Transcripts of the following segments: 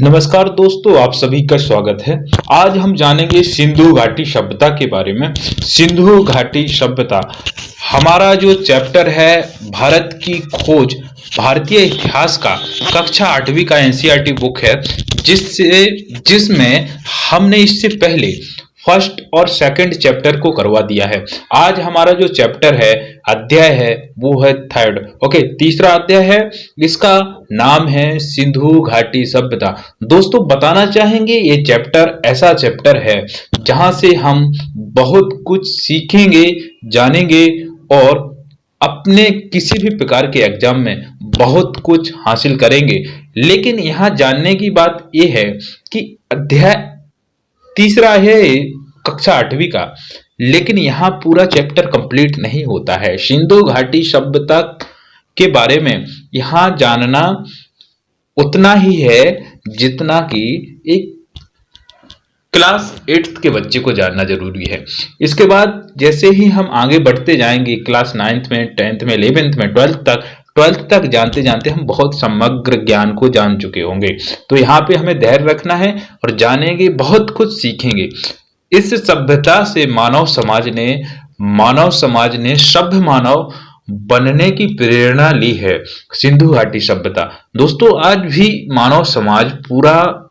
नमस्कार दोस्तों, आप सभी का स्वागत है। आज हम जानेंगे सिंधु घाटी सभ्यता के बारे में। सिंधु घाटी सभ्यता हमारा जो चैप्टर है भारत की खोज भारतीय इतिहास का कक्षा 8वीं का एनसीईआरटी बुक है, जिसमें हमने इससे पहले फर्स्ट और सेकंड चैप्टर को करवा दिया है। आज हमारा जो चैप्टर है, अध्याय है, वो है थर्ड। ओके, तीसरा अध्याय है, इसका नाम है सिंधु घाटी सभ्यता। दोस्तों, बताना चाहेंगे ये चैप्टर ऐसा चैप्टर है जहां से हम बहुत कुछ सीखेंगे, जानेंगे और अपने किसी भी प्रकार के एग्जाम में बहुत कुछ हासिल करेंगे। लेकिन यहाँ जानने की बात यह है कि अध्याय तीसरा है कक्षा 8वीं का, लेकिन यहाँ पूरा चैप्टर कंप्लीट नहीं होता है। सिंधु घाटी सभ्यता के बारे में यहाँ जानना उतना ही है जितना कि एक क्लास 8th के बच्चे को जानना जरूरी है। इसके बाद जैसे ही हम आगे बढ़ते जाएंगे क्लास 9th में, 10th में, 11th में, 12th तक जानते जानते हम बहुत समग्र ज्ञान को जान चुके होंगे। तो यहाँ पे हमें धैर्य रखना है और जानेंगे, बहुत कुछ सीखेंगे। इस सभ्यता से मानव समाज ने सभ्य मानव बनने की प्रेरणा ली है। सिंधु घाटी सभ्यता दोस्तों, आज भी मानव समाज पूरा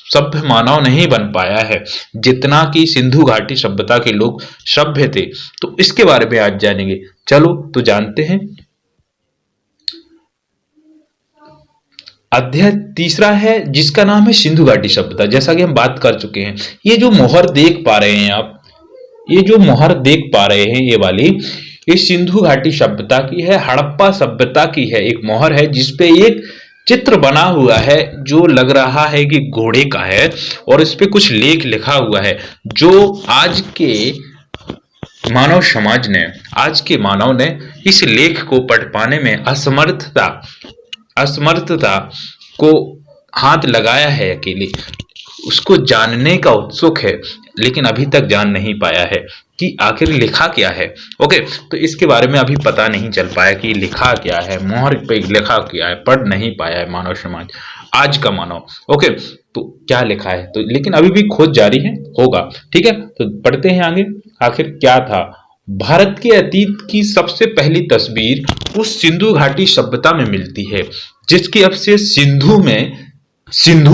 सभ्य मानव नहीं बन पाया है जितना कि सिंधु घाटी सभ्यता के लोग सभ्य थे। तो इसके बारे में आज जानेंगे। चलो तो जानते हैं। अध्याय तीसरा है जिसका नाम है सिंधु घाटी सभ्यता। जैसा कि हम बात कर चुके हैं, ये जो मोहर देख पा रहे हैं आप, ये जो मोहर देख पा रहे हैं, ये वाली, ये सिंधु घाटी सभ्यता की है, हड़प्पा सभ्यता की है। एक मोहर है जिसपे एक चित्र बना हुआ है जो लग रहा है कि घोड़े का है और इस पे कुछ लेख लिखा हुआ है, जो आज के मानव ने इस लेख को पढ़ पाने में असमर्थता को हाथ लगाया है। अकेले उसको जानने का उत्सुक है, लेकिन अभी तक जान नहीं पाया है कि आखिर लिखा क्या है। ओके, तो इसके बारे में अभी पता नहीं चल पाया कि लिखा क्या है, मोहर पे लिखा क्या है, पढ़ नहीं पाया है मानव समाज, आज का मानव। ओके, तो क्या लिखा है, तो लेकिन अभी भी खोज जारी है, होगा। ठीक है, तो पढ़ते हैं आगे आखिर क्या था। भारत के अतीत की सबसे पहली तस्वीर उस सिंधु घाटी सभ्यता में मिलती है जिसके अवशेष सिंधु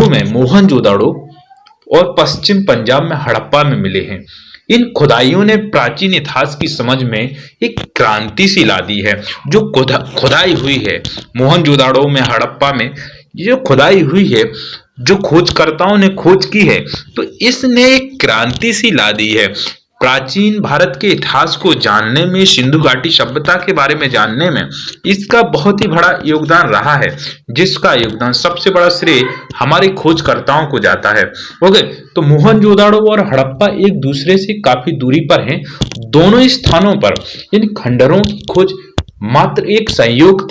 में मोहनजोदाड़ो और पश्चिम पंजाब में हड़प्पा में मिले हैं। इन खुदाइयों ने प्राचीन इतिहास की समझ में एक क्रांति सी ला दी है। जो खुदाई हुई है मोहनजोदाड़ो में, हड़प्पा में, जो खुदाई हुई है, जो खोजकर्ताओं ने खोज की है, तो इसने एक क्रांति सी ला दी है। प्राचीन भारत के इतिहास को जानने में, सिंधु घाटी सभ्यता के बारे में जानने में इसका बहुत ही बड़ा योगदान रहा है, जिसका योगदान सबसे बड़ा श्रेय हमारे खोजकर्ताओं को जाता है। ओके, तो मोहनजोदाड़ो और हड़प्पा एक दूसरे से काफी दूरी पर हैं। दोनों स्थानों पर इन खंडरों की खोज मात्र एक संयोग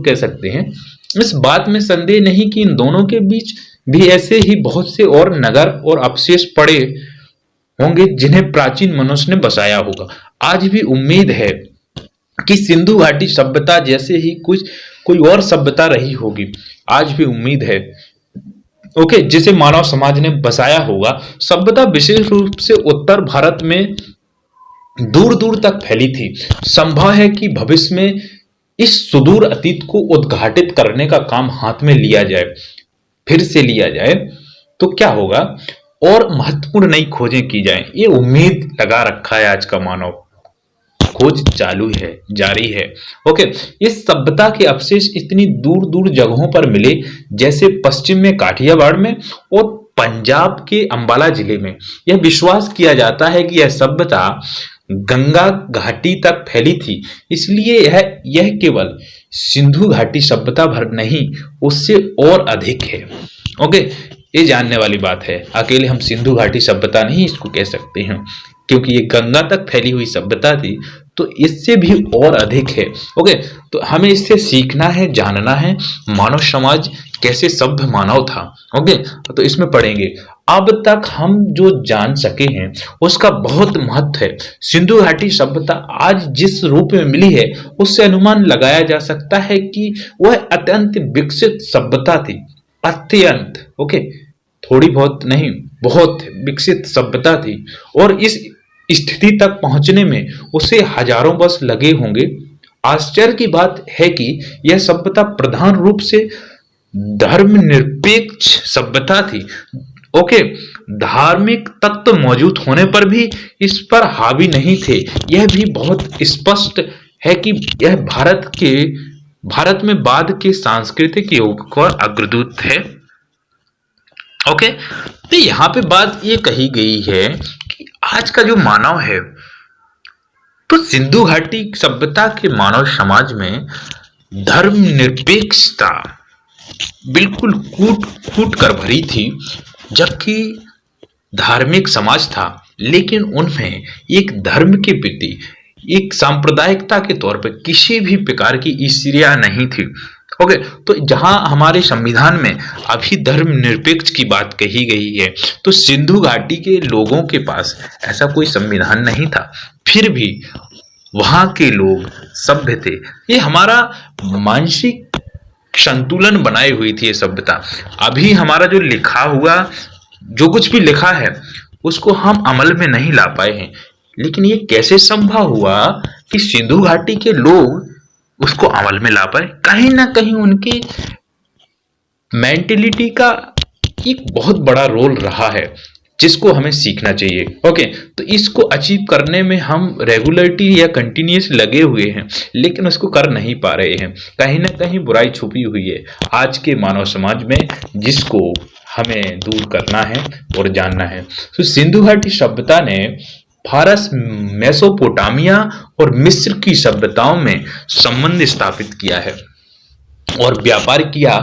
कह सकते हैं। इस बात में संदेह नहीं कि इन दोनों के बीच भी ऐसे ही बहुत से और नगर और अवशेष पड़े होंगे जिन्हें प्राचीन मनुष्य ने बसाया होगा। आज भी उम्मीद है कि सिंधु घाटी सभ्यता जैसे ही कोई और सभ्यता रही होगी। आज भी उम्मीद है, ओके, जिसे मानव समाज ने बसाया होगा। सभ्यता विशेष रूप से उत्तर भारत में दूर दूर तक फैली थी। संभव है कि भविष्य में इस सुदूर अतीत को उद्घाटित करने का काम हाथ में फिर से लिया जाए तो क्या होगा और महत्वपूर्ण नई खोजें की जाएं। ये उम्मीद लगा रखा है आज का मानव। खोज चालू है, जारी है। ओके, इस सभ्यता के अवशेष इतनी दूर दूर जगहों पर मिले, जैसे पश्चिम में काठियावाड़ में और पंजाब के अंबाला जिले में। यह विश्वास किया जाता है कि यह सभ्यता गंगा घाटी तक फैली थी, इसलिए यह केवल सिंधु घाटी सभ्यता भर नहीं, उससे और अधिक है। ओके, ये जानने वाली बात है। अकेले हम सिंधु घाटी सभ्यता नहीं इसको कह सकते हैं, क्योंकि ये गंगा तक फैली हुई सभ्यता थी, तो इससे भी और अधिक है। ओके, तो हमें इससे सीखना है, जानना है मानव समाज कैसे सभ्य मानव था। ओके, तो इसमें पढ़ेंगे। अब तक हम जो जान सके हैं उसका बहुत महत्व है। सिंधु घाटी सभ्यता आज जिस रूप में मिली है उससे अनुमान लगाया जा सकता है कि वह अत्यंत विकसित सभ्यता थी। अत्यंत ओके, थोड़ी बहुत नहीं, बहुत विकसित सभ्यता थी। और इस स्थिति तक पहुंचने में उसे हजारों वर्ष लगे होंगे। आश्चर्य की बात है कि यह सभ्यता प्रधान रूप से धर्मनिरपेक्ष सभ्यता थी। ओके, धार्मिक तत्व मौजूद होने पर भी इस पर हावी नहीं थे। यह भी बहुत स्पष्ट है कि यह भारत में बाद के सांस्कृतिक योग का अग्रदूत है। ओके, तो यहाँ पे बात ये कही गई है कि आज का जो मानव है, तो सिंधु घाटी सभ्यता के मानव समाज में धर्मनिरपेक्षता बिल्कुल कूट कूट कर भरी थी। जबकि धार्मिक समाज था, लेकिन उनमें एक धर्म के प्रति एक सांप्रदायिकता के तौर पर किसी भी प्रकार की ईर्ष्या नहीं थी। ओके, तो जहां हमारे संविधान में अभी धर्मनिरपेक्ष की बात कही गई है, तो सिंधु घाटी के लोगों के पास ऐसा कोई संविधान नहीं था। फिर भी वहां के लोग सभ्य थे। ये हमारा मानसिक संतुलन बनाई हुई थी ये सभ्यता। अभी हमारा जो लिखा हुआ, जो कुछ भी लिखा है, उसको हम अमल में नहीं ला पाए हैं। लेकिन ये कैसे संभव हुआ कि सिंधु घाटी के लोग उसको अमल में ला पाए? कहीं ना कहीं उनकी मेंटेलिटी का एक बहुत बड़ा रोल रहा है, जिसको हमें सीखना चाहिए। ओके, तो इसको अचीव करने में हम रेगुलरिटी या कंटिन्यूस लगे हुए हैं, लेकिन उसको कर नहीं पा रहे हैं। कहीं ना कहीं बुराई छुपी हुई है आज के मानव समाज में, जिसको हमें दूर करना है और जानना है। तो सिंधु घाटी सभ्यता ने फारस, मेसोपोटामिया और मिस्र की सभ्यताओं में संबंध स्थापित किया है और व्यापार किया।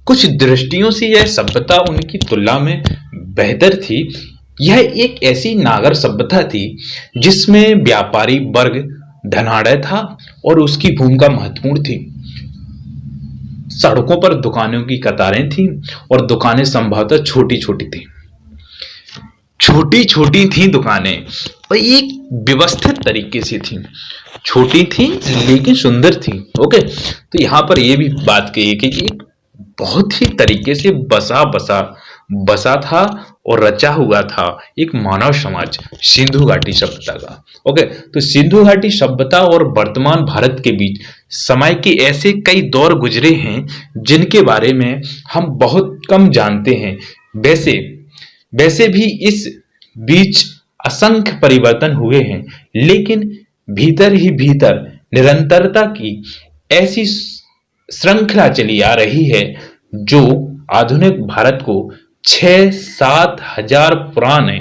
कुछ दृष्टियों से यह सभ्यता उनकी तुलना में बेहतर थी। यह एक ऐसी नागर सभ्यता थी जिसमें व्यापारी वर्ग धनाढ़ था और उसकी भूमिका महत्वपूर्ण थी। सड़कों पर दुकानों की कतारें थीं और दुकानें संभवतः छोटी छोटी थी, छोटी छोटी थी दुकानें, और एक व्यवस्थित तरीके से थी। छोटी थी लेकिन सुंदर थी। ओके, तो यहाँ पर यह भी बात कही कि एक बहुत ही तरीके से बसा था और रचा हुआ था एक मानव समाज सिंधु घाटी सभ्यता का। ओके, तो सिंधु घाटी सभ्यता और वर्तमान भारत के बीच समय के ऐसे कई दौर गुजरे हैं जिनके बारे में हम बहुत कम जानते हैं। वैसे भी इस बीच असंख्य परिवर्तन हुए हैं, लेकिन भीतर ही भीतर निरंतरता की ऐसी श्रृंखला चली आ रही है जो आधुनिक भारत को 6-7 हजार पुराने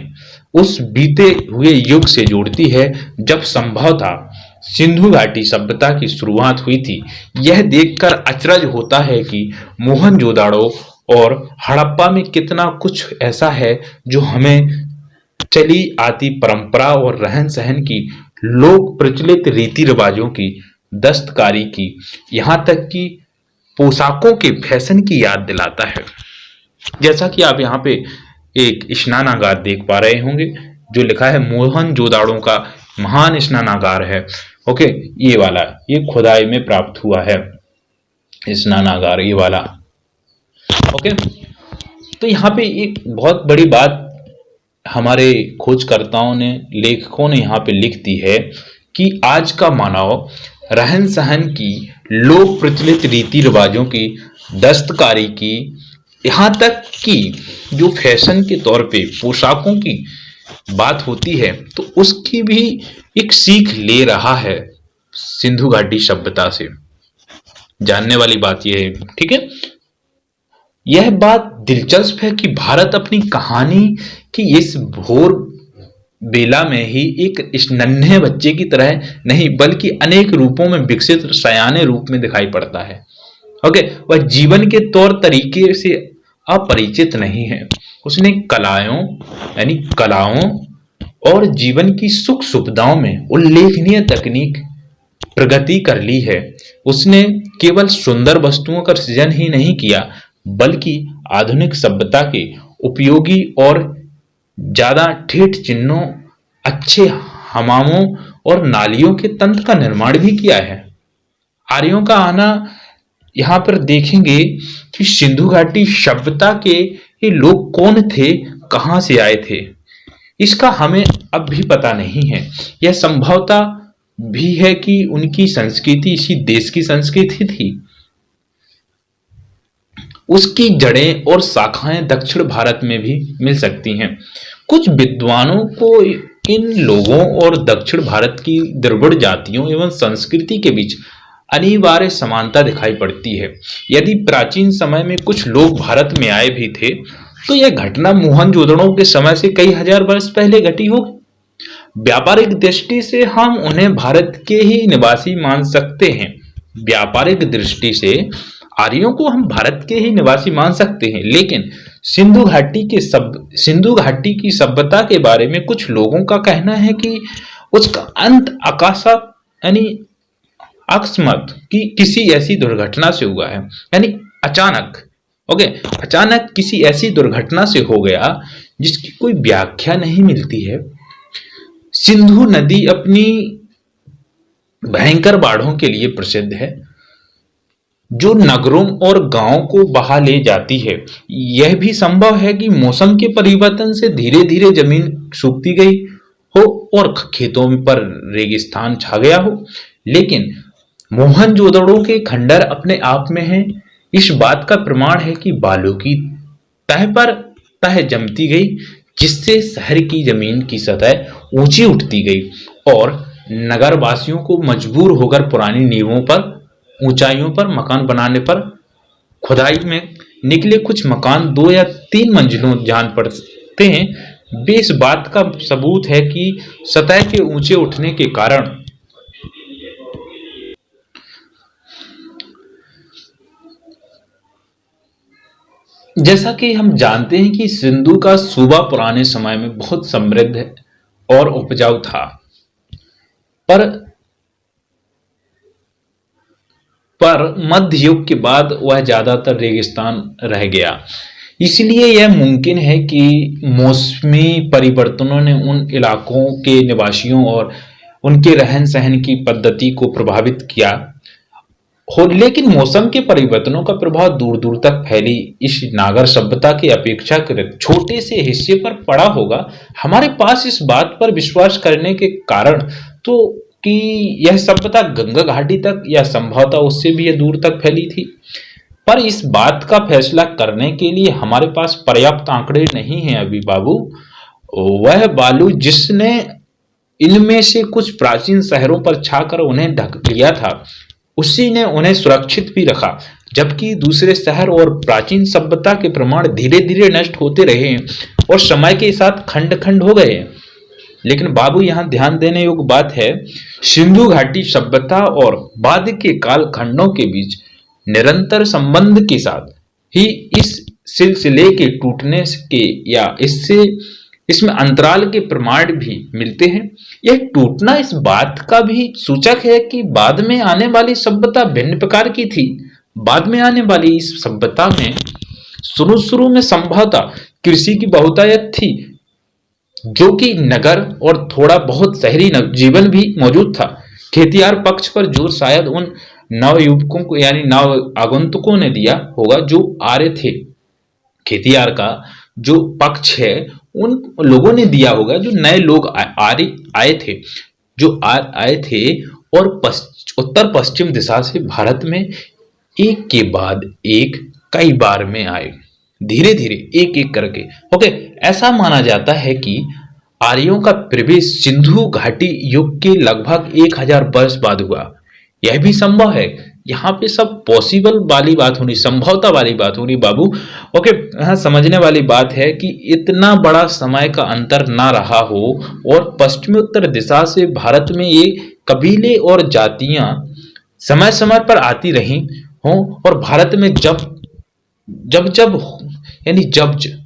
उस बीते हुए युग से जोड़ती है जब संभवतः सिंधु घाटी सभ्यता की शुरुआत हुई थी। यह देखकर अचरज होता है कि मोहनजोदाड़ो और हड़प्पा में कितना कुछ ऐसा है जो हमें चली आती परंपरा और रहन सहन की, लोक प्रचलित रीति रिवाजों की, दस्तकारी की, यहाँ तक कि पोशाकों के फैशन की याद दिलाता है। जैसा कि आप यहाँ पे एक स्नानागार देख पा रहे होंगे जो लिखा है मोहनजोदाड़ो का महान स्नानागार है। ओके, ये वाला, ये खुदाई में प्राप्त हुआ है स्नानागार, ये वाला। ओके, तो यहाँ पे एक बहुत बड़ी बात हमारे खोजकर्ताओं ने, लेखकों ने यहाँ पे लिख दी है कि आज का मानव रहन सहन की, लोक प्रचलित रीति रिवाजों की, दस्तकारी की, यहाँ तक कि जो फैशन के तौर पे पोशाकों की बात होती है तो उसकी भी एक सीख ले रहा है सिंधु घाटी सभ्यता से। जानने वाली बात यह है, ठीक है। यह बात दिलचस्प है कि भारत अपनी कहानी की इस भोर बेला में ही एक इस नन्हे बच्चे की तरह नहीं, बल्कि अनेक रूपों में विकसित सयाने रूप में दिखाई पड़ता है। ओके, वह जीवन के तौर तरीके से अपरिचित नहीं है। उसने कलाओं और जीवन की सुख सुविधाओं में उल्लेखनीय तकनीक प्रगति कर ली है। उसने केवल सुंदर वस्तुओं का सृजन ही नहीं किया, बल्कि आधुनिक सभ्यता के उपयोगी और ज्यादा ठेठ चिन्हों, अच्छे हमामों और नालियों के तंत्र का निर्माण भी किया है। आर्यों का आना यहाँ पर देखेंगे कि सिंधु घाटी सभ्यता के ये लोग कौन थे, कहां से आए थे, इसका हमें अब भी पता नहीं है। यह संभवतः भी है कि उनकी संस्कृति इसी देश की संस्कृति थी। उसकी जड़ें और शाखाएं दक्षिण भारत में भी मिल सकती हैं। कुछ विद्वानों को इन लोगों और दक्षिण भारत की द्रविड़ जातियों एवं संस्कृति के बीच अनिवार्य समानता दिखाई पड़ती है। यदि प्राचीन समय में कुछ लोग भारत में आए भी थे, तो यह घटना मोहनजोदड़ो के समय से कई हजार वर्ष पहले घटी होगी। व्यापारिक दृष्टि से हम उन्हें भारत के ही निवासी मान सकते हैं। व्यापारिक दृष्टि से आर्यों को हम भारत के ही निवासी मान सकते हैं, लेकिन सिंधु घाटी की सभ्यता के बारे में कुछ लोगों का कहना है कि उसका अंत आकाशा यानी अकस्मात की किसी ऐसी दुर्घटना से हुआ है, यानी अचानक। अचानक किसी ऐसी दुर्घटना से हो गया जिसकी कोई व्याख्या नहीं मिलती है। सिंधु नदी अपनी भयंकर बाढ़ों के लिए प्रसिद्ध है, जो नगरों और गांवों को बहा ले जाती है। यह भी संभव है कि मौसम के परिवर्तन से धीरे धीरे जमीन सूखती गई हो और खेतों पर रेगिस्तान छा गया हो, लेकिन मोहनजोदड़ो के खंडर अपने आप में है इस बात का प्रमाण है कि बालू की तह पर तह जमती गई, जिससे शहर की जमीन की सतह ऊंची उठती गई और नगरवासियों को मजबूर होकर पुरानी नींवों पर ऊंचाइयों पर मकान बनाने पर खुदाई में निकले कुछ मकान 2 या 3 मंजिलों जान पड़ते हैं। वे इस बात का सबूत है कि सतह के ऊंचे उठने के कारण जैसा कि हम जानते हैं कि सिंधु का सूबा पुराने समय में बहुत समृद्ध और उपजाऊ था, पर मध्य युग के बाद वह ज्यादातर रेगिस्तान रह गया। इसलिए यह मुमकिन है कि मौसमी परिवर्तनों ने उन इलाकों के निवासियों और उनके रहन सहन की पद्धति को प्रभावित किया हो, लेकिन मौसम के परिवर्तनों का प्रभाव दूर दूर तक फैली इस नागर सभ्यता के अपेक्षाकृत छोटे से हिस्से पर पड़ा होगा। हमारे पास इस बात पर विश्वास करने के कारण तो कि यह सभ्यता गंगा घाटी तक या संभवतः उससे भी दूर तक फैली थी, पर इस बात का फैसला करने के लिए हमारे पास पर्याप्त आंकड़े नहीं हैं अभी बाबू। वह बालू जिसने इनमें से कुछ प्राचीन शहरों पर छाकर उन्हें ढक लिया था, उसी ने उन्हें सुरक्षित भी रखा, जबकि दूसरे शहर और प्राचीन सभ्यता के प्रमाण धीरे धीरे नष्ट होते रहे हैं और समय के साथ खंड खंड हो गए हैं। लेकिन बाबू यहाँ ध्यान देने योग्य बात है, सिंधु घाटी सभ्यता और बाद के काल खंडों के बीच निरंतर संबंध के साथ ही इस सिलसिले के टूटने के या इसमें अंतराल के प्रमाण भी मिलते हैं। यह टूटना इस बात का भी सूचक है कि बाद में आने वाली सभ्यता भिन्न प्रकार की थी। बाद में आने वाली इस सभ्यता में शुरू में संभवतः कृषि की बहुतायत थी, जो कि नगर और थोड़ा बहुत शहरी जीवन भी मौजूद था। खेतियार पक्ष पर जोर शायद उन नव युवकों को यानी नव आगंतुकों ने दिया होगा जो आर्य थे। खेतियार का जो पक्ष है उन लोगों ने दिया होगा जो नए लोग आए थे और उत्तर पश्चिम दिशा से भारत में एक के बाद एक कई बार में आए, धीरे धीरे एक एक करके। ऐसा माना जाता है कि आर्यों का प्रवेश सिंधु घाटी युग के लगभग 1000 वर्ष बाद हुआ। यह भी संभव है, यहाँ पे सब पॉसिबल वाली बात होनी, संभवता वाली बात होनी बाबू। यहाँ समझने वाली बात है कि इतना बड़ा समय का अंतर ना रहा हो और पश्चिमी उत्तर दिशा से भारत में ये कबीले और जातियां समय समय पर आती रही हों और भारत में जब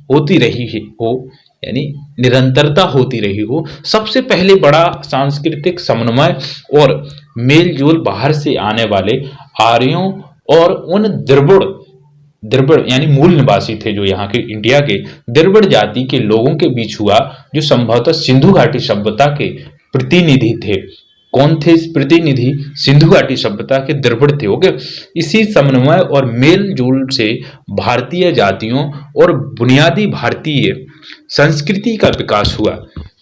होती रही हो यानी निरंतरता होती रही हो। सबसे पहले बड़ा सांस्कृतिक समन्वय और मेलजोल बाहर से आने वाले आर्यों और उन द्रविड़ यानी मूल निवासी थे जो यहाँ के इंडिया के द्रविड़ जाति के लोगों के बीच हुआ, जो संभवतः सिंधु घाटी सभ्यता के प्रतिनिधि थे। कौन थे इस प्रतिनिधि? सिंधु घाटी सभ्यता के द्रविड़ थे। ओके, इसी समन्वय और मेल जोल से भारतीय जातियों और बुनियादी भारतीय संस्कृति का विकास हुआ,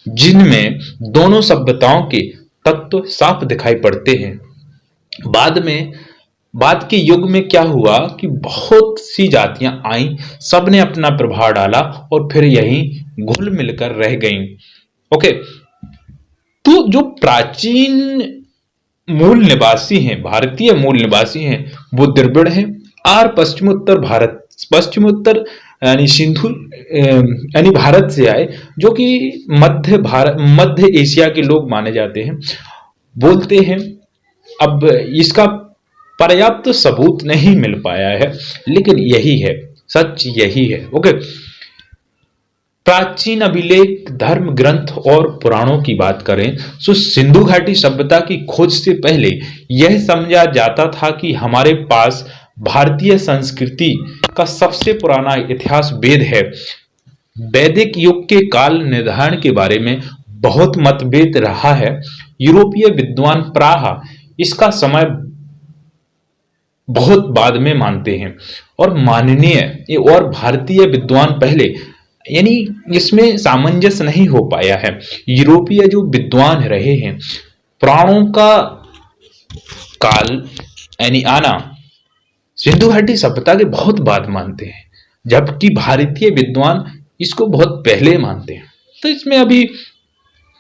जिनमें दोनों सभ्यताओं के तत्व साफ दिखाई पड़ते हैं। बाद के युग में क्या हुआ कि बहुत सी जातियां आईं, सबने अपना प्रभाव डाला और फिर यहीं घुल मिलकर रह गईं। ओके, तो जो प्राचीन मूल निवासी हैं, भारतीय मूल निवासी हैं, वो द्रविड़ हैं। और पश्चिमोत्तर यानी सिंधु यानी भारत से आए, जो कि मध्य एशिया के लोग माने जाते हैं, बोलते हैं। अब इसका पर्याप्त सबूत नहीं मिल पाया है, लेकिन यही है, सच यही है। ओके, प्राचीन अभिलेख, धर्म ग्रंथ और पुराणों की बात करें तो सिंधु घाटी सभ्यता की खोज से पहले यह समझा जाता था कि हमारे पास भारतीय संस्कृति का सबसे पुराना इतिहास वेद है। वैदिक युग के काल निर्धारण के बारे में बहुत मतभेद रहा है। यूरोपीय विद्वान प्रायः इसका समय बहुत बाद में मानते हैं और माननीय, और भारतीय विद्वान पहले, यानी इसमें सामंजस्य नहीं हो पाया है। यूरोपीय जो विद्वान रहे हैं, पुराणों का काल यानी आना सिंधु घाटी सभ्यता के बहुत बाद मानते हैं, जबकि भारतीय विद्वान इसको बहुत पहले मानते हैं। तो इसमें अभी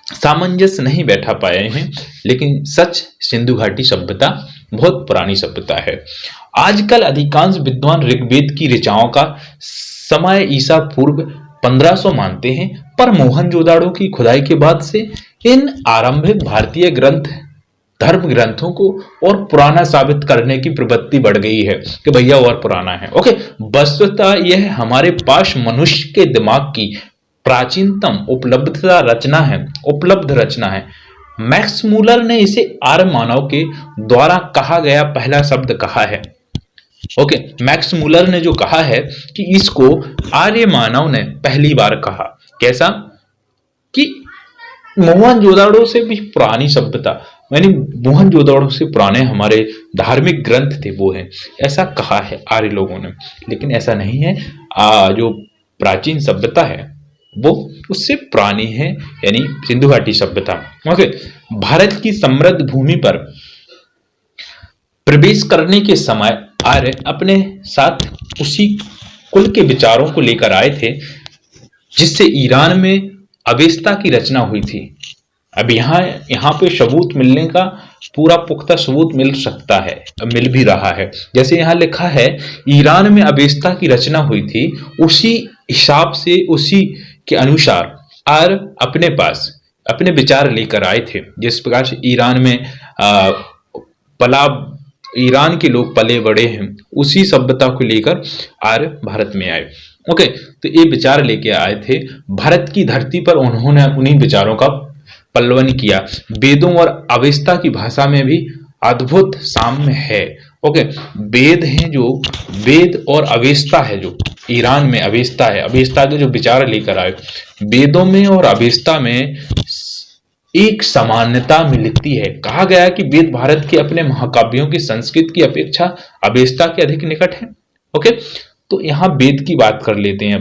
सामंजस्य नहीं बैठा पाए हैं, लेकिन सच सिंधु घाटी सभ्यता बहुत पुरानी सभ्यता है। आजकल अधिकांश विद्वान ऋग्वेद की ऋचाओं का समय ईसा पूर्व 1500 मानते हैं, पर मोहनजोदाड़ो की खुदाई के बाद से इन आरंभिक भारतीय धर्म ग्रंथों को और पुराना साबित करने की प्रवृत्ति बढ़ गई है कि भैया और पुराना है। ओके, वस्तुतः यह हमारे पास मनुष्य के दिमाग की प्राचीनतम उपलब्ध रचना है। मैक्स मूलर ने इसे आर्य मानव के द्वारा कहा गया पहला शब्द कहा है। ओके, मैक्स मूलर ने जो कहा है कि इसको आर्य मानव ने पहली बार कहा। कैसा कि मोहनजोदाड़ो से भी पुरानी सभ्यता, यानी मोहनजोदाड़ो से पुराने हमारे धार्मिक ग्रंथ थे वो है, ऐसा कहा है आर्य लोगों ने। लेकिन ऐसा नहीं है, जो प्राचीन सभ्यता है वो उससे पुरानी है, यानी सिंधु घाटी सभ्यता। ओके, भारत की समृद्ध भूमि पर प्रवेश करने के समय आर्य अपने साथ उसी कुल के विचारों को लेकर आए थे जिससे ईरान में अवेस्ता की रचना हुई थी। अब यहाँ पे सबूत मिलने का पूरा पुख्ता सबूत मिल सकता है, मिल भी रहा है। जैसे यहाँ लिखा है ईरान में अवेस्ता की रचना हुई थी, उसी हिसाब से उसी के अनुसार आर्य अपने पास अपने विचार लेकर आए थे। जिस प्रकार से ईरान के लोग पले बड़े हैं, उसी सभ्यता को लेकर आर्य भारत में आए। ओके, तो ये विचार लेके आए थे भारत की धरती पर, उन्होंने उन्हीं विचारों का पल्लवन किया। वेदों और अवेस्ता की भाषा में भी अद्भुत साम्य है। ओके, वेद और अवेस्ता है, जो ईरान में अवेस्ता है, अवेस्ता के जो विचार लेकर आए, वेदों में और अवेस्ता में एक समानता मिलती है। कहा गया कि वेद भारत के अपने महाकाव्यों की संस्कृत की अपेक्षा अवेस्ता के अधिक निकट है। ओके, तो यहां वेद की बात कर लेते हैं।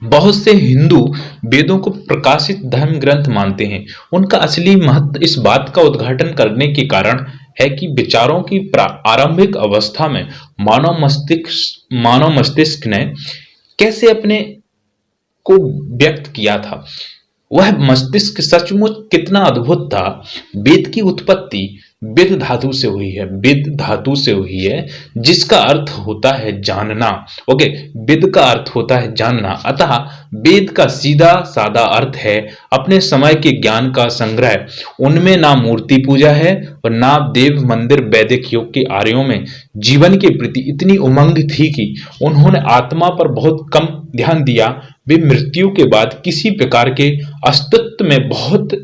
बहुत से हिंदू वेदों को प्रकाशित धर्म ग्रंथ मानते हैं। उनका असली महत्व इस बात का उद्घाटन करने के कारण है कि विचारों की आरंभिक अवस्था में मानव मस्तिष्क ने कैसे अपने को व्यक्त किया था। वह मस्तिष्क सचमुच कितना अद्भुत था। वेद की उत्पत्ति वेद धातु से हुई है, जिसका अर्थ होता है जानना। ओके, वेद का अर्थ होता है जानना, अतः वेद का सीधा साधा अर्थ है अपने समय के ज्ञान का संग्रह। उनमें ना मूर्ति पूजा है और ना देव मंदिर। वैदिक युग के आर्यों में जीवन के प्रति इतनी उमंग थी कि उन्होंने आत्मा पर बहुत कम ध्यान दिया। वे मृत्यु के बाद किसी प्रकार के अस्तित्व में बहुत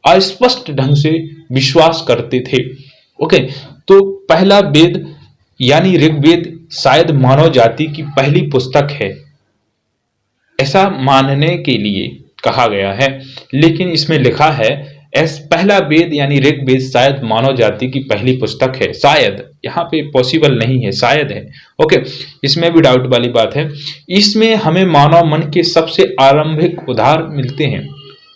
अस्पष्ट ढंग से विश्वास करते थे। ओके, तो पहला वेद यानी ऋग्वेद शायद मानव जाति की पहली पुस्तक है, ऐसा मानने के लिए कहा गया है। लेकिन इसमें लिखा है पहला वेद यानी ऋग्वेद शायद मानव जाति की पहली पुस्तक है, शायद, यहाँ पे पॉसिबल नहीं है, शायद है। ओके, इसमें भी डाउट वाली बात है। इसमें हमें मानव मन के सबसे आरंभिक उद्गार मिलते हैं,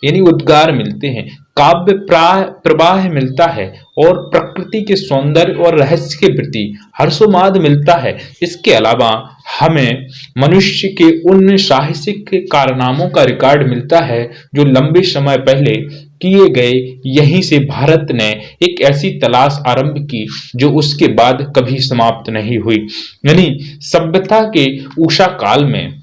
यानी उद्गार मिलते हैं, काव्य प्रवाह मिलता है और प्रकृति के सौंदर्य और रहस्य के प्रति हर्षोन्माद मिलता है। इसके अलावा हमें मनुष्य के उन साहसिक कारनामों का रिकॉर्ड मिलता है जो लंबे समय पहले किए गए। यहीं से भारत ने एक ऐसी तलाश आरंभ की जो उसके बाद कभी समाप्त नहीं हुई, यानी सभ्यता के उषा काल में,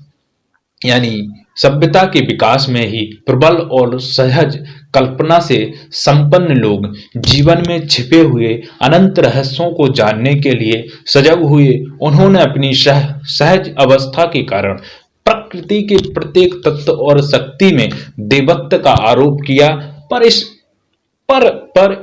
यानी सभ्यता के विकास में ही प्रबल और सहज कल्पना से संपन्न लोग जीवन में छिपे हुए अनंत रहस्यों को जानने के लिए सजग हुए। उन्होंने अपनी सहज अवस्था के कारण प्रकृति के प्रत्येक तत्व और शक्ति में देवत्व का आरोप किया, पर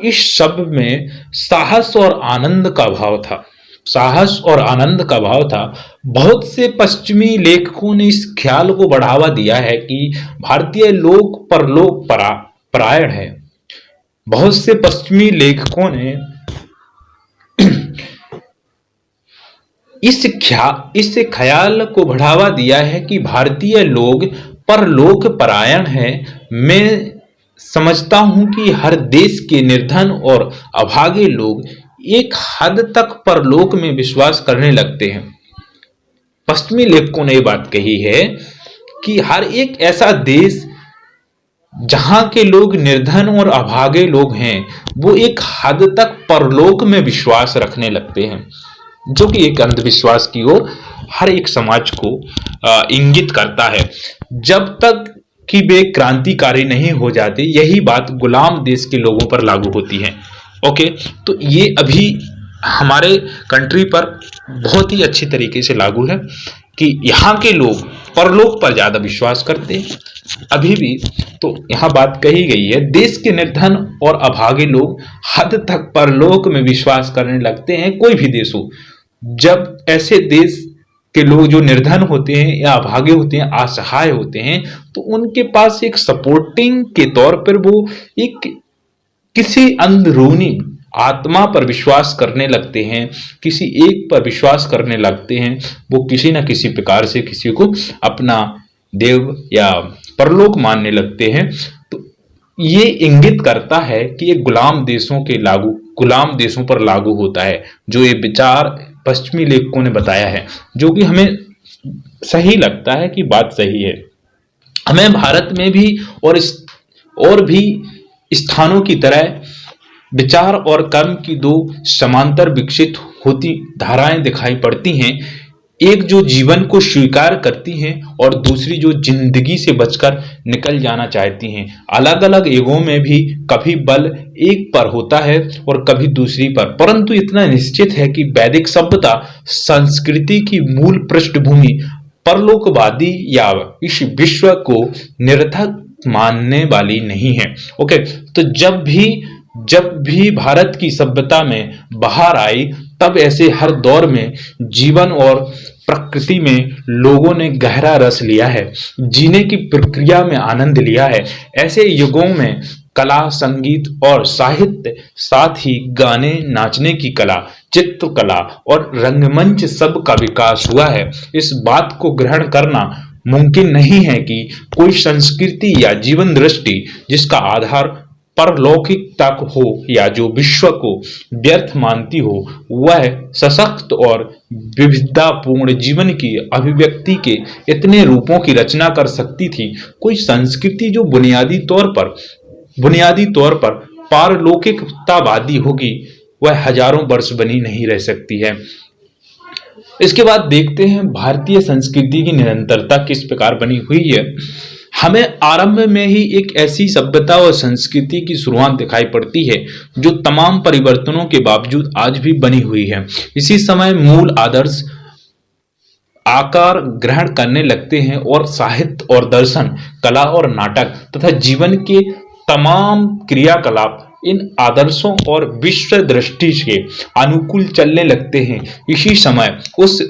इस सब में साहस और आनंद का भाव था। साहस और आनंद का भाव था। बहुत से पश्चिमी लेखकों ने इस ख्याल को बढ़ावा दिया है कि भारतीय लोग परलोक परायण है। बहुत से पश्चिमी लेखकों ने इस ख्याल को बढ़ावा दिया है कि भारतीय लोग परलोक परायण है। मैं समझता हूं कि हर देश के निर्धन और अभागे लोग एक हद तक परलोक में विश्वास करने लगते हैं। पश्चिमी लेखकों ने यह बात कही है कि हर एक ऐसा देश जहां के लोग निर्धन और अभागे लोग हैं, वो एक हद तक परलोक में विश्वास रखने लगते हैं, जो कि एक अंधविश्वास की ओर हर एक समाज को इंगित करता है। जब तक कि वे क्रांतिकारी नहीं हो जाते, यही बात गुलाम देश के लोगों पर लागू होती है। ओके, तो ये अभी हमारे कंट्री पर बहुत ही अच्छी तरीके से लागू है कि यहाँ के लोग परलोक पर ज्यादा विश्वास करते हैं अभी भी। तो यहाँ बात कही गई है, देश के निर्धन और अभागे लोग हद तक परलोक में विश्वास करने लगते हैं। कोई भी देश हो, जब ऐसे देश के लोग जो निर्धन होते हैं या अभागे होते हैं, असहाय होते हैं, तो उनके पास एक सपोर्टिंग के तौर पर वो एक किसी अंदरूनी आत्मा पर विश्वास करने लगते हैं, किसी एक पर विश्वास करने लगते हैं। वो किसी न किसी प्रकार से किसी को अपना देव या परलोक मानने लगते हैं। तो ये इंगित करता है कि ये गुलाम देशों पर लागू होता है, जो ये विचार पश्चिमी लेखकों ने बताया है, जो कि हमें सही लगता है कि बात सही है। हमें भारत में भी और भी स्थानों की तरह विचार और कर्म की दो समांतर विकसित होती धाराएं दिखाई पड़ती हैं, एक जो जीवन को स्वीकार करती हैं और दूसरी जो जिंदगी से बचकर निकल जाना चाहती हैं। अलग अलग युगों में भी कभी बल एक पर होता है और कभी दूसरी पर, परंतु इतना निश्चित है कि वैदिक सभ्यता संस्कृति की मूल पृष्ठभूमि परलोकवादी या इस विश्व को निरर्थक मानने वाली नहीं है। ओके, तो जब भी भारत की सभ्यता में बाहर आई, तब ऐसे हर दौर में जीवन और प्रकृति में लोगों ने गहरा रस लिया है, जीने की प्रक्रिया में आनंद लिया है। ऐसे युगों में कला, संगीत और साहित्य, साथ ही गाने, नाचने की कला, चित्रकला और रंगमंच सब का विकास हुआ है। इस बात को ग्रहण करना मुमकिन नहीं है कि कोई संस्कृति या जीवन दृष्टि जिसका आधार परलौकिकता हो या जो विश्व को व्यर्थ मानती हो, वह सशक्त और विविधतापूर्ण जीवन की अभिव्यक्ति के इतने रूपों की रचना कर सकती थी। कोई संस्कृति जो बुनियादी तौर पर पारलौकिकतावादी होगी, वह हजारों वर्ष बनी नहीं रह सकती है। इसके बाद देखते हैं भारतीय संस्कृति की निरंतरता किस प्रकार बनी हुई है। हमें आरंभ में ही एक ऐसी सभ्यता और संस्कृति की शुरुआत दिखाई पड़ती है जो तमाम परिवर्तनों के बावजूद आज भी बनी हुई है। इसी समय मूल आदर्श आकार ग्रहण करने लगते हैं और साहित्य और दर्शन, कला और नाटक तथा जीवन के तमाम क्रियाकलाप इन आदर्शों और विश्व दृष्टि के अनुकूल चलने लगते हैं। इसी समय उस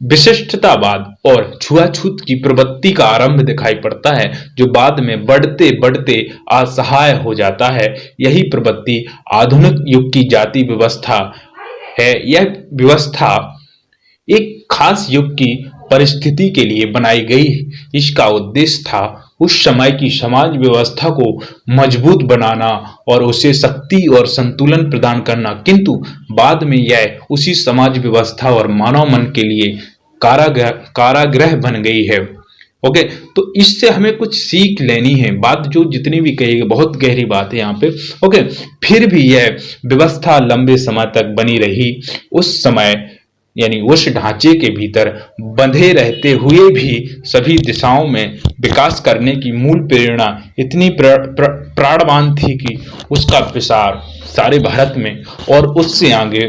विशिष्टतावाद और छुआछूत की प्रवृत्ति का आरंभ दिखाई पड़ता है, जो बाद में बढ़ते बढ़ते असहाय हो जाता है। यही प्रवृत्ति आधुनिक युग की जाति व्यवस्था है। यह व्यवस्था एक खास युग की परिस्थिति के लिए बनाई गई। इसका उद्देश्य था उस समय की समाज व्यवस्था को मजबूत बनाना और उसे शक्ति और संतुलन प्रदान करना, किंतु बाद में यह उसी समाज व्यवस्था और मानव मन के लिए कारागृह बन गई है। ओके, तो इससे हमें कुछ सीख लेनी है। बात जो जितनी भी कही बहुत गहरी बात है यहाँ पे। ओके, फिर भी यह व्यवस्था लंबे समय तक बनी रही। उस समय यानी उस ढांचे के भीतर बंधे रहते हुए भी सभी दिशाओं में विकास करने की मूल प्रेरणा इतनी प्राणवान थी कि उसका प्रसार सारे भारत में और उससे आगे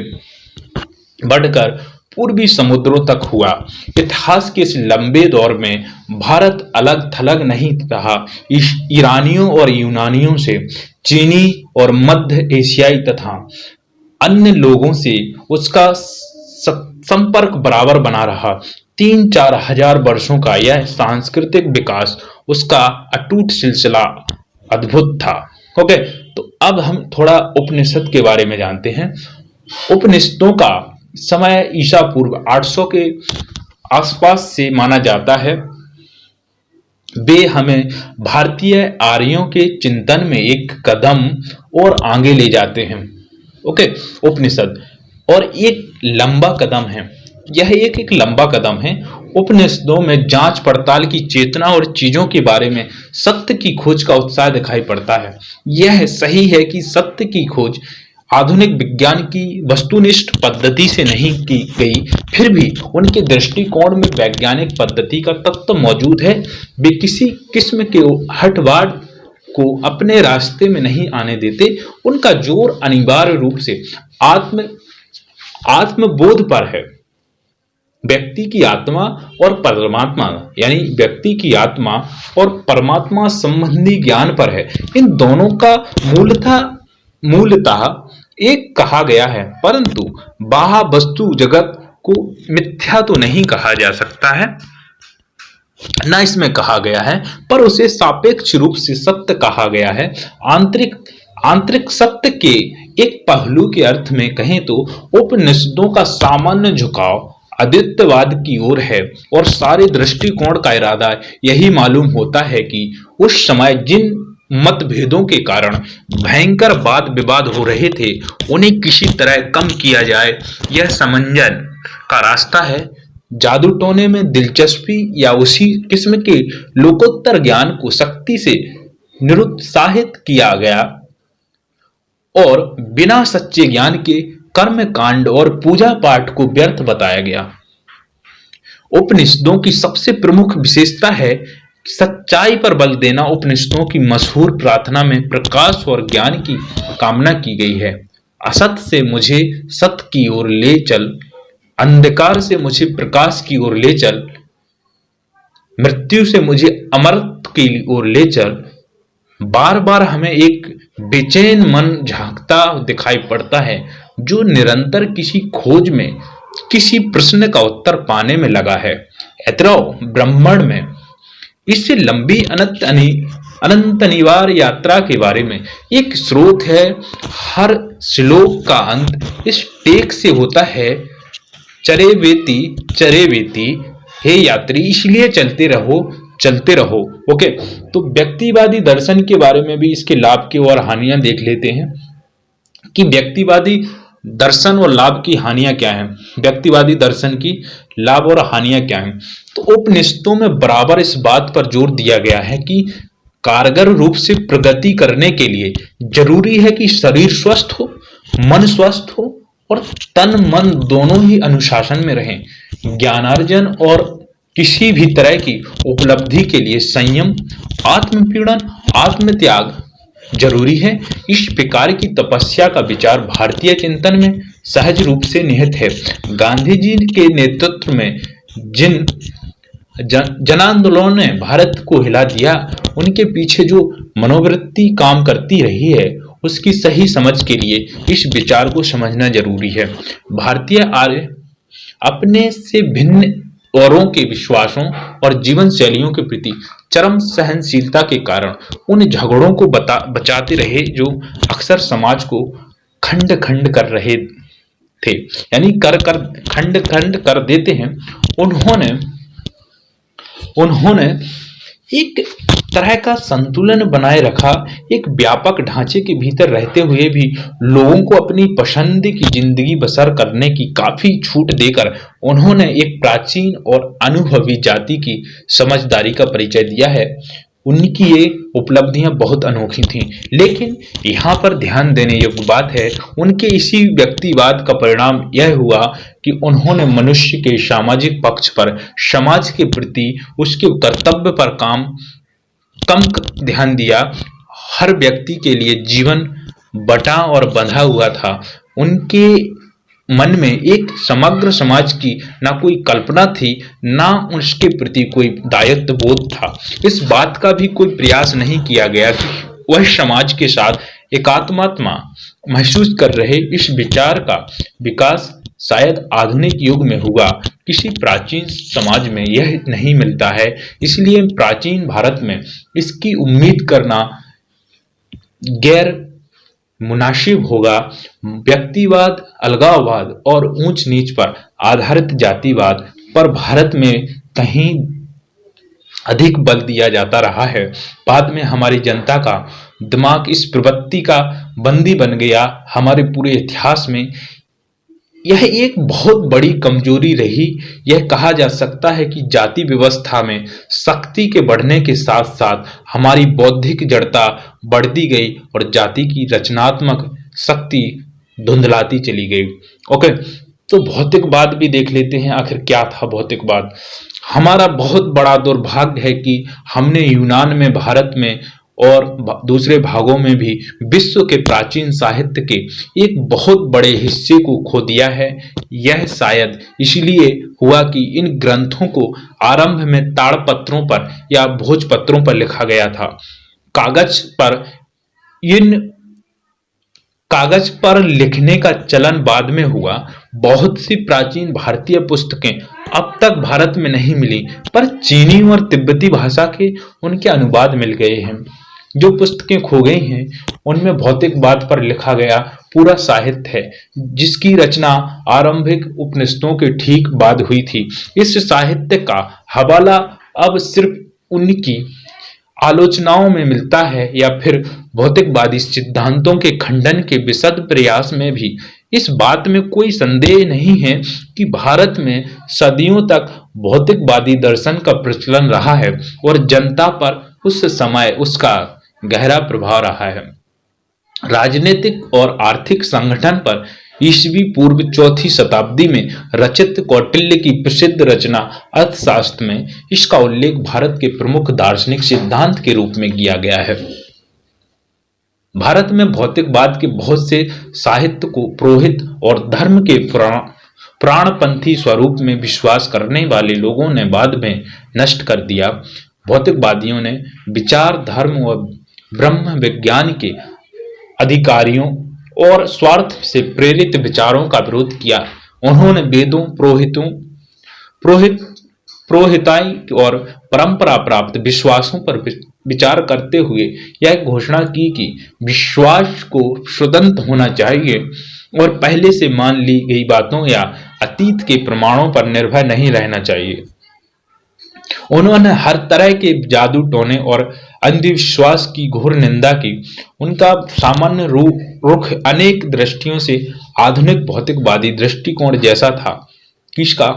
बढ़कर पूर्वी समुद्रों तक हुआ। इतिहास के इस लंबे दौर में भारत अलग थलग नहीं रहा। ईरानियों और यूनानियों से, चीनी और मध्य एशियाई तथा अन्य लोगों से उसका संपर्क बराबर बना रहा। 3-4 हजार वर्षों का यह सांस्कृतिक विकास उसका अटूट सिलसिला अद्भुत था। ओके, तो अब हम थोड़ा उपनिषद के बारे में जानते हैं। उपनिषदों का समय ईसा पूर्व 800 के आसपास से माना जाता है। वे हमें भारतीय आर्यों के चिंतन में एक कदम और आगे ले जाते हैं। ओके, उपनिषद और एक लंबा कदम है। यह एक लंबा कदम है। उपनिषदों में जांच पड़ताल की चेतना और चीजों के बारे में सत्य की खोज का उत्साह दिखाई पड़ता है। यह सही है कि सत्य की खोज आधुनिक विज्ञान की वस्तुनिष्ठ पद्धति से नहीं की गई, फिर भी उनके दृष्टिकोण में वैज्ञानिक पद्धति का तत्व मौजूद है। वे किसी किस्म के हटवाड़ को अपने रास्ते में नहीं आने देते। उनका जोर अनिवार्य रूप से आत्मबोध पर है। व्यक्ति की आत्मा और परमात्मा यानी व्यक्ति की आत्मा और परमात्मा संबंधी ज्ञान पर है। इन दोनों का मूलतः एक कहा गया है, परंतु बाह्य वस्तु जगत को मिथ्या तो नहीं कहा जा सकता है, न इसमें कहा गया है, पर उसे सापेक्ष रूप से सत्य कहा गया है। आंतरिक सत्य के एक पहलू के अर्थ में कहें तो उपनिषदों का सामान्य झुकाव अद्वैतवाद की ओर है और सारे दृष्टिकोण का इरादा यही मालूम होता है कि उस समय जिन मतभेदों के कारण भयंकर वाद विवाद हो रहे थे, उन्हें किसी तरह कम किया जाए। यह समंजन का रास्ता है। जादू टोने में दिलचस्पी या उसी किस्म के लोकोत्तर ज्ञान को सख्ती से निरुत्साहित किया गया और बिना सच्चे ज्ञान के कर्म कांड और पूजा पाठ को व्यर्थ बताया गया। उपनिषदों की सबसे प्रमुख विशेषता है सच्चाई पर बल देना। उपनिषदों की मशहूर प्रार्थना में प्रकाश और ज्ञान की कामना की गई है। असत से मुझे सत्य की ओर ले चल, अंधकार से मुझे प्रकाश की ओर ले चल, मृत्यु से मुझे अमरत्व की ओर ले चल। बार बार हमें एक बेचैन मन झांकता दिखाई पड़ता है, जो निरंतर किसी खोज में, किसी प्रश्न का उत्तर पाने में लगा है। एतरो ब्रह्मांड में इससे लंबी अनंत अनिवार्य यात्रा के बारे में एक स्रोत है। हर श्लोक का अंत इस टेक से होता है, चरे वेती, हे यात्री इसलिए चलते रहो। ओके, तो व्यक्तिवादी दर्शन के बारे में भी इसके लाभ की और हानियां देख लेते हैं कि व्यक्तिवादी दर्शन और लाभ की हानियां क्या हैं। व्यक्तिवादी दर्शन की लाभ और हानियां क्या हैं, तो उपनिषदों में बराबर इस बात पर जोर दिया गया है कि कारगर रूप से प्रगति करने के लिए जरूरी है कि शरीर स्वस्थ हो, मन स्वस्थ हो और तन मन दोनों ही अनुशासन में रहें। ज्ञानार्जन और किसी भी तरह की उपलब्धि के लिए संयम, आत्मपीड़न, आत्मत्याग जरूरी है। इस प्रकार की तपस्या का विचार भारतीय चिंतन में सहज रूप से निहित है। गांधी जी के नेतृत्व में जिन जनांदोलन ने भारत को हिला दिया, उनके पीछे जो मनोवृत्ति काम करती रही है, उसकी सही समझ के लिए इस विचार को समझना जरूरी है। भारतीय आर्य अपने से भिन्न औरों के विश्वासों और जीवन शैलियों के प्रति चरम सहनशीलता के कारण उन झगड़ों को बचाते रहे जो अक्सर समाज को खंड खंड कर रहे थे, यानी कर कर खंड खंड कर देते हैं। उन्होंने उन्होंने एक तरह का संतुलन बनाए रखा, एक व्यापक ढांचे के भीतर रहते हुए भी लोगों को अपनी पसंद की जिंदगी बसर करने की काफी छूट देकर उन्होंने एक प्राचीन और अनुभवी जाति की समझदारी का परिचय दिया है। उनकी ये उपलब्धियां बहुत अनोखी थीं, लेकिन यहाँ पर ध्यान देने योग्य बात है, उनके इसी व्यक्तिवाद का परिणाम यह हुआ कि उन्होंने मनुष्य के सामाजिक पक्ष पर, समाज के प्रति उसके कर्तव्य पर कम ध्यान दिया। हर व्यक्ति के लिए जीवन बटा और बंधा हुआ था। उनके मन में एक समग्र समाज की ना कोई कल्पना थी, ना उसके प्रति कोई दायित्व बोध था। इस बात का भी कोई प्रयास नहीं किया गया कि वह समाज के साथ एकात्मता महसूस कर रहे। इस विचार का विकास शायद आधुनिक युग में हुआ, किसी प्राचीन समाज में यह नहीं मिलता है। इसलिए प्राचीन भारत में इसकी उम्मीद करना गैर मुनासिब होगा। व्यक्तिवाद, अलगाववाद और ऊंच नीच पर आधारित जातिवाद पर भारत में कहीं अधिक बल दिया जाता रहा है। बाद में हमारी जनता का दिमाग इस प्रवृत्ति का बंदी बन गया। हमारे पूरे इतिहास में यह एक बहुत बड़ी कमजोरी रही। यह कहा जा सकता है कि जाति व्यवस्था में शक्ति के बढ़ने के साथ साथ हमारी बौद्धिक जड़ता बढ़ती गई और जाति की रचनात्मक शक्ति धुंधलाती चली गई। ओके, तो भौतिकवाद भी देख लेते हैं, आखिर क्या था भौतिकवाद। हमारा बहुत बड़ा दुर्भाग्य है कि हमने यूनान में, भारत में और दूसरे भागों में भी विश्व के प्राचीन साहित्य के एक बहुत बड़े हिस्से को खो दिया है। यह शायद इसलिए हुआ कि इन ग्रंथों को आरंभ में ताड़पत्रों पर या भोजपत्रों पर लिखा गया था। कागज पर लिखने का चलन बाद में हुआ। बहुत सी प्राचीन भारतीय पुस्तकें अब तक भारत में नहीं मिली, पर चीनी और तिब्बती भाषा के उनके अनुवाद मिल गए हैं। जो पुस्तकें खो गई हैं उनमें भौतिकवाद पर लिखा गया पूरा साहित्य है, जिसकी रचना आरंभिक उपनिषदों के ठीक बाद हुई थी। इस साहित्य का हवाला अब सिर्फ उनकी आलोचनाओं में मिलता है या फिर भौतिकवादी सिद्धांतों के खंडन के विशद प्रयास में भी। इस बात में कोई संदेह नहीं है कि भारत में सदियों तक भौतिकवादी दर्शन का प्रचलन रहा है और जनता पर उस समय उसका गहरा प्रभाव रहा है। राजनीतिक और आर्थिक संगठन पर ईस्वी पूर्व चौथी शताब्दी में रचित कौटिल्य की प्रसिद्ध रचना अर्थशास्त्र में इसका उल्लेख भारत के प्रमुख दार्शनिक सिद्धांत के रूप में किया गया है। भारत में भौतिकवाद के बहुत से साहित्य को पुरोहित और धर्म के प्राणपंथी स्वरूप में विश्वास करने वाले लोगों ने बाद में नष्ट कर दिया। भौतिकवादियों ने विचार, धर्म व ब्रह्म विज्ञान के अधिकारियों और स्वार्थ से प्रेरित विचारों का विरोध किया। उन्होंने वेदों, पुरोहिताई और परंपरा प्राप्त विश्वासों पर विचार करते हुए यह घोषणा की कि विश्वास को स्वतंत्र होना चाहिए और पहले से मान ली गई बातों या अतीत के प्रमाणों पर निर्भर नहीं रहना चाहिए। उन्होंने हर तरह के जादू टोने और अंधविश्वास की घोर निंदा की। उनका सामान्य रुख अनेक दृष्टियों से आधुनिक भौतिकवादी दृष्टिकोण जैसा था। किसका?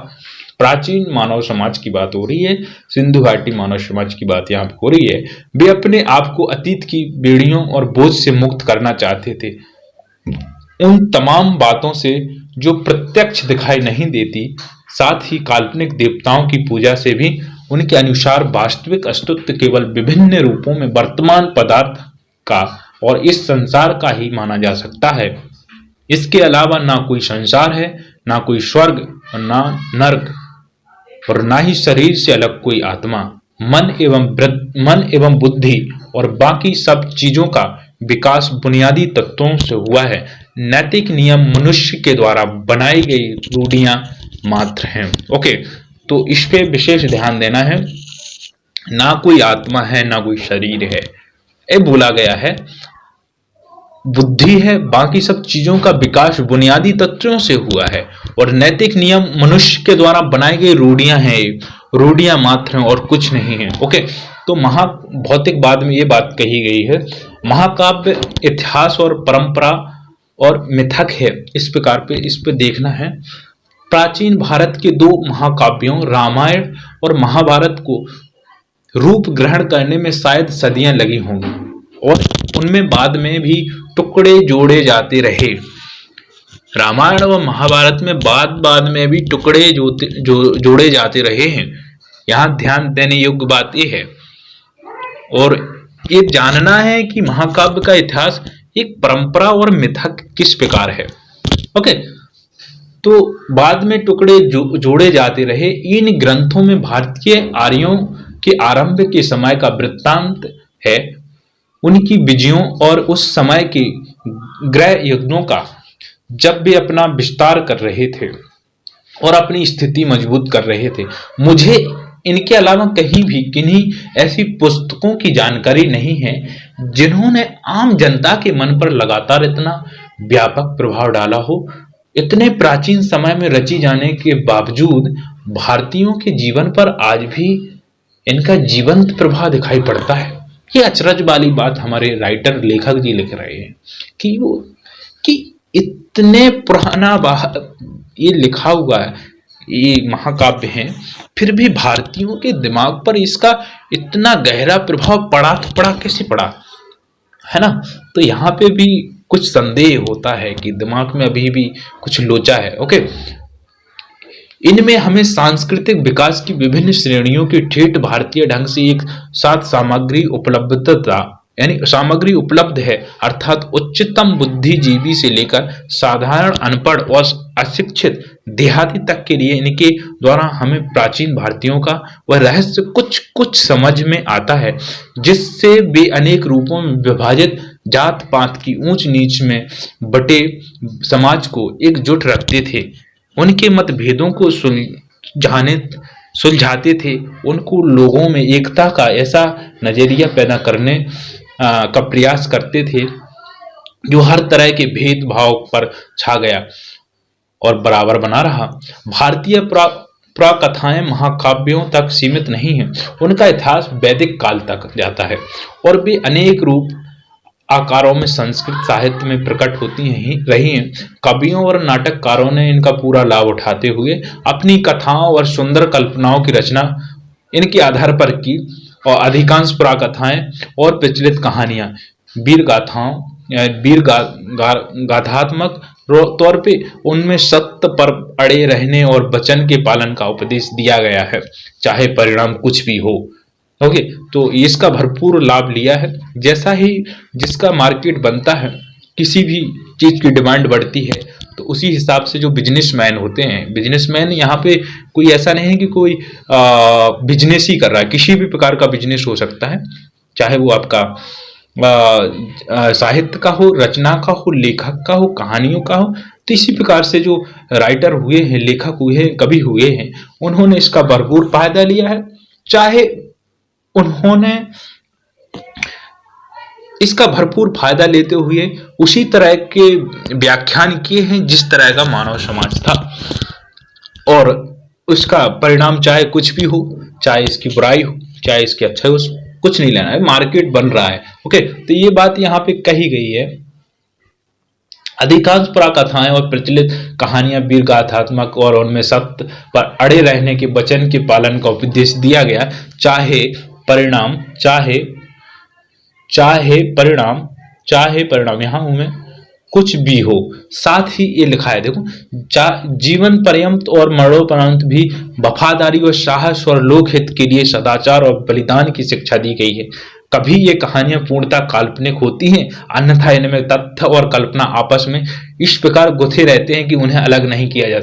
प्राचीन मानव समाज की बात हो रही है, सिंधु घाटी मानव समाज की बात यहाँ पे हो रही है। वे अपने आप को अतीत की बेड़ियों और बोझ से मुक्त करना चाहते थे, उन तमाम बातों से जो प्रत्यक्ष दिखाई नहीं देती। साथ ही काल्पनिक देवताओं की पूजा से भी। उनके अनुसार वास्तविक अस्तित्व केवल विभिन्न रूपों में वर्तमान पदार्थ का और इस संसार का ही माना जा सकता है। इसके अलावा ना कोई संसार है, ना कोई स्वर्ग और ना नरक, और ना ही शरीर से अलग कोई आत्मा। मन एवं बुद्धि और बाकी सब चीजों का विकास बुनियादी तत्वों से हुआ है। नैतिक नियम मनुष्य के द्वारा बनाई गई रूढ़ियां मात्र हैं। ओके, तो इस पे विशेष ध्यान देना है। ना कोई आत्मा है ना कोई शरीर है, ये बोला गया है। बुद्धि है, बाकी सब चीजों का विकास बुनियादी तत्वों से हुआ है, और नैतिक नियम मनुष्य के द्वारा बनाई गई रूढ़ियां हैं, रूढ़ियां मात्र हैं और कुछ नहीं है। ओके, तो भौतिकवाद में ये बात कही गई है, महाकाव्य इतिहास और परंपरा और मिथक है। इस प्रकार पे इस पे देखना है। प्राचीन भारत के दो महाकाव्यों रामायण और महाभारत को रूप ग्रहण करने में शायद सदियां लगी होंगी, और उनमें बाद में भी टुकड़े जोड़े जाते रहे। रामायण और महाभारत में बाद में भी टुकड़े जोड़े जाते रहे हैं। यहाँ ध्यान देने योग्य बात यह है, और ये जानना है कि महाकाव्य का इतिहास एक परंपरा और मिथक किस प्रकार है। ओके, तो बाद में टुकड़े जोड़े जाते रहे। इन ग्रंथों में भारतीय आर्यों के आरंभ के समय का वृत्तांत है, उनकी विजयों और उस समय के ग्रह यज्ञों का, जब वे अपना विस्तार कर रहे थे और अपनी स्थिति मजबूत कर रहे थे। मुझे इनके अलावा कहीं भी किन्हीं ऐसी पुस्तकों की जानकारी नहीं है जिन्होंने आम जनता के मन पर लगातार इतना व्यापक प्रभाव डाला हो। इतने प्राचीन समय में रची जाने के बावजूद भारतीयों के जीवन पर आज भी इनका जीवंत प्रभाव दिखाई पड़ता है। ये अचरज वाली बात हमारे राइटर लेखक जी लिख रहे हैं कि इतने पुराना ये लिखा हुआ है, ये महाकाव्य हैं, फिर भी भारतीयों के दिमाग पर इसका इतना गहरा प्रभाव पड़ा तो पड़ा कैसे पड़ा, है ना। तो यहाँ पे भी कुछ संदेह होता है कि दिमाग में अभी भी कुछ लोचा है। ओके, इनमें हमें सांस्कृतिक विकास की विभिन्न श्रेणियों की ठेठ भारतीय ढंग से एक साथ सामग्री उपलब्ध है, अर्थात उच्चतम बुद्धिजीवी से लेकर साधारण अनपढ़ और अशिक्षित देहाती तक के लिए इनके द्वारा हमें प्राचीन भारतीयों का वह रहस्य कुछ कुछ समझ में आता है, जिससे वे अनेक रूपों में विभाजित जात पात की ऊंच नीच में बटे समाज को एकजुट रखते थे, उनके मतभेदों को सुलझाते थे, उनको लोगों में एकता का ऐसा नजरिया पैदा करने का प्रयास करते थे जो हर तरह के भेदभाव पर छा गया और बराबर बना रहा। भारतीय प्रकथाएं महाकाव्यों तक सीमित नहीं हैं, उनका इतिहास वैदिक काल तक जाता है और वे अनेक रूप आकारों में संस्कृत साहित्य में प्रकट होती रही हैं। कवियों और नाटककारों ने इनका पूरा लाभ उठाते हुए अपनी कथाओं और सुंदर कल्पनाओं की रचना इनके आधार पर की, और अधिकांश पुराकथाएं और प्रचलित कहानियां वीर गाथात्मक तौर पे उनमें सत्य पर अड़े रहने और वचन के पालन का उपदेश दिया गया है, चाहे परिणाम कुछ भी हो। ओके, तो इसका भरपूर लाभ लिया है। जैसा ही जिसका मार्केट बनता है, किसी भी चीज की डिमांड बढ़ती है, तो उसी हिसाब से जो बिजनेसमैन होते हैं, बिजनेसमैन यहाँ पे कोई ऐसा नहीं है कि कोई बिजनेस ही कर रहा है, किसी भी प्रकार का बिजनेस हो सकता है, चाहे वो आपका साहित्य का हो, रचना का हो, लेखक का हो, कहानियों का हो। तो इसी प्रकार से जो राइटर हुए हैं, लेखक हुए हैं, कवि हुए हैं, उन्होंने इसका भरपूर फायदा लिया है, चाहे उन्होंने इसका भरपूर फायदा लेते हुए उसी तरह के व्याख्यान किए हैं जिस तरह का मानव समाज था, और उसका परिणाम चाहे कुछ भी हो, चाहे इसकी बुराई हो, चाहे इसकी अच्छा हो, कुछ नहीं लेना है, मार्केट बन रहा है। ओके, तो ये बात यहाँ पे कही गई है। अधिकांश पुराकथाएं और प्रचलित कहानियां वीर गाथात्मक और उनमें सत्य पर अड़े रहने के वचन के पालन का उपदेश दिया गया, चाहे परिणाम यहाँ हूं मैं कुछ भी हो। साथ ही ये लिखा है, देखो, जीवन पर्यंत और मरणोपरांत भी वफादारी और साहस और लोकहित के लिए सदाचार और बलिदान की शिक्षा दी गई है। कभी ये कहानियां पूर्णतः काल्पनिक होती हैं, अन्यथा इनमें तथ्य और कल्पना आपस में इस प्रकार गुथे रहते हैं कि उन्हें अलग नहीं किया जा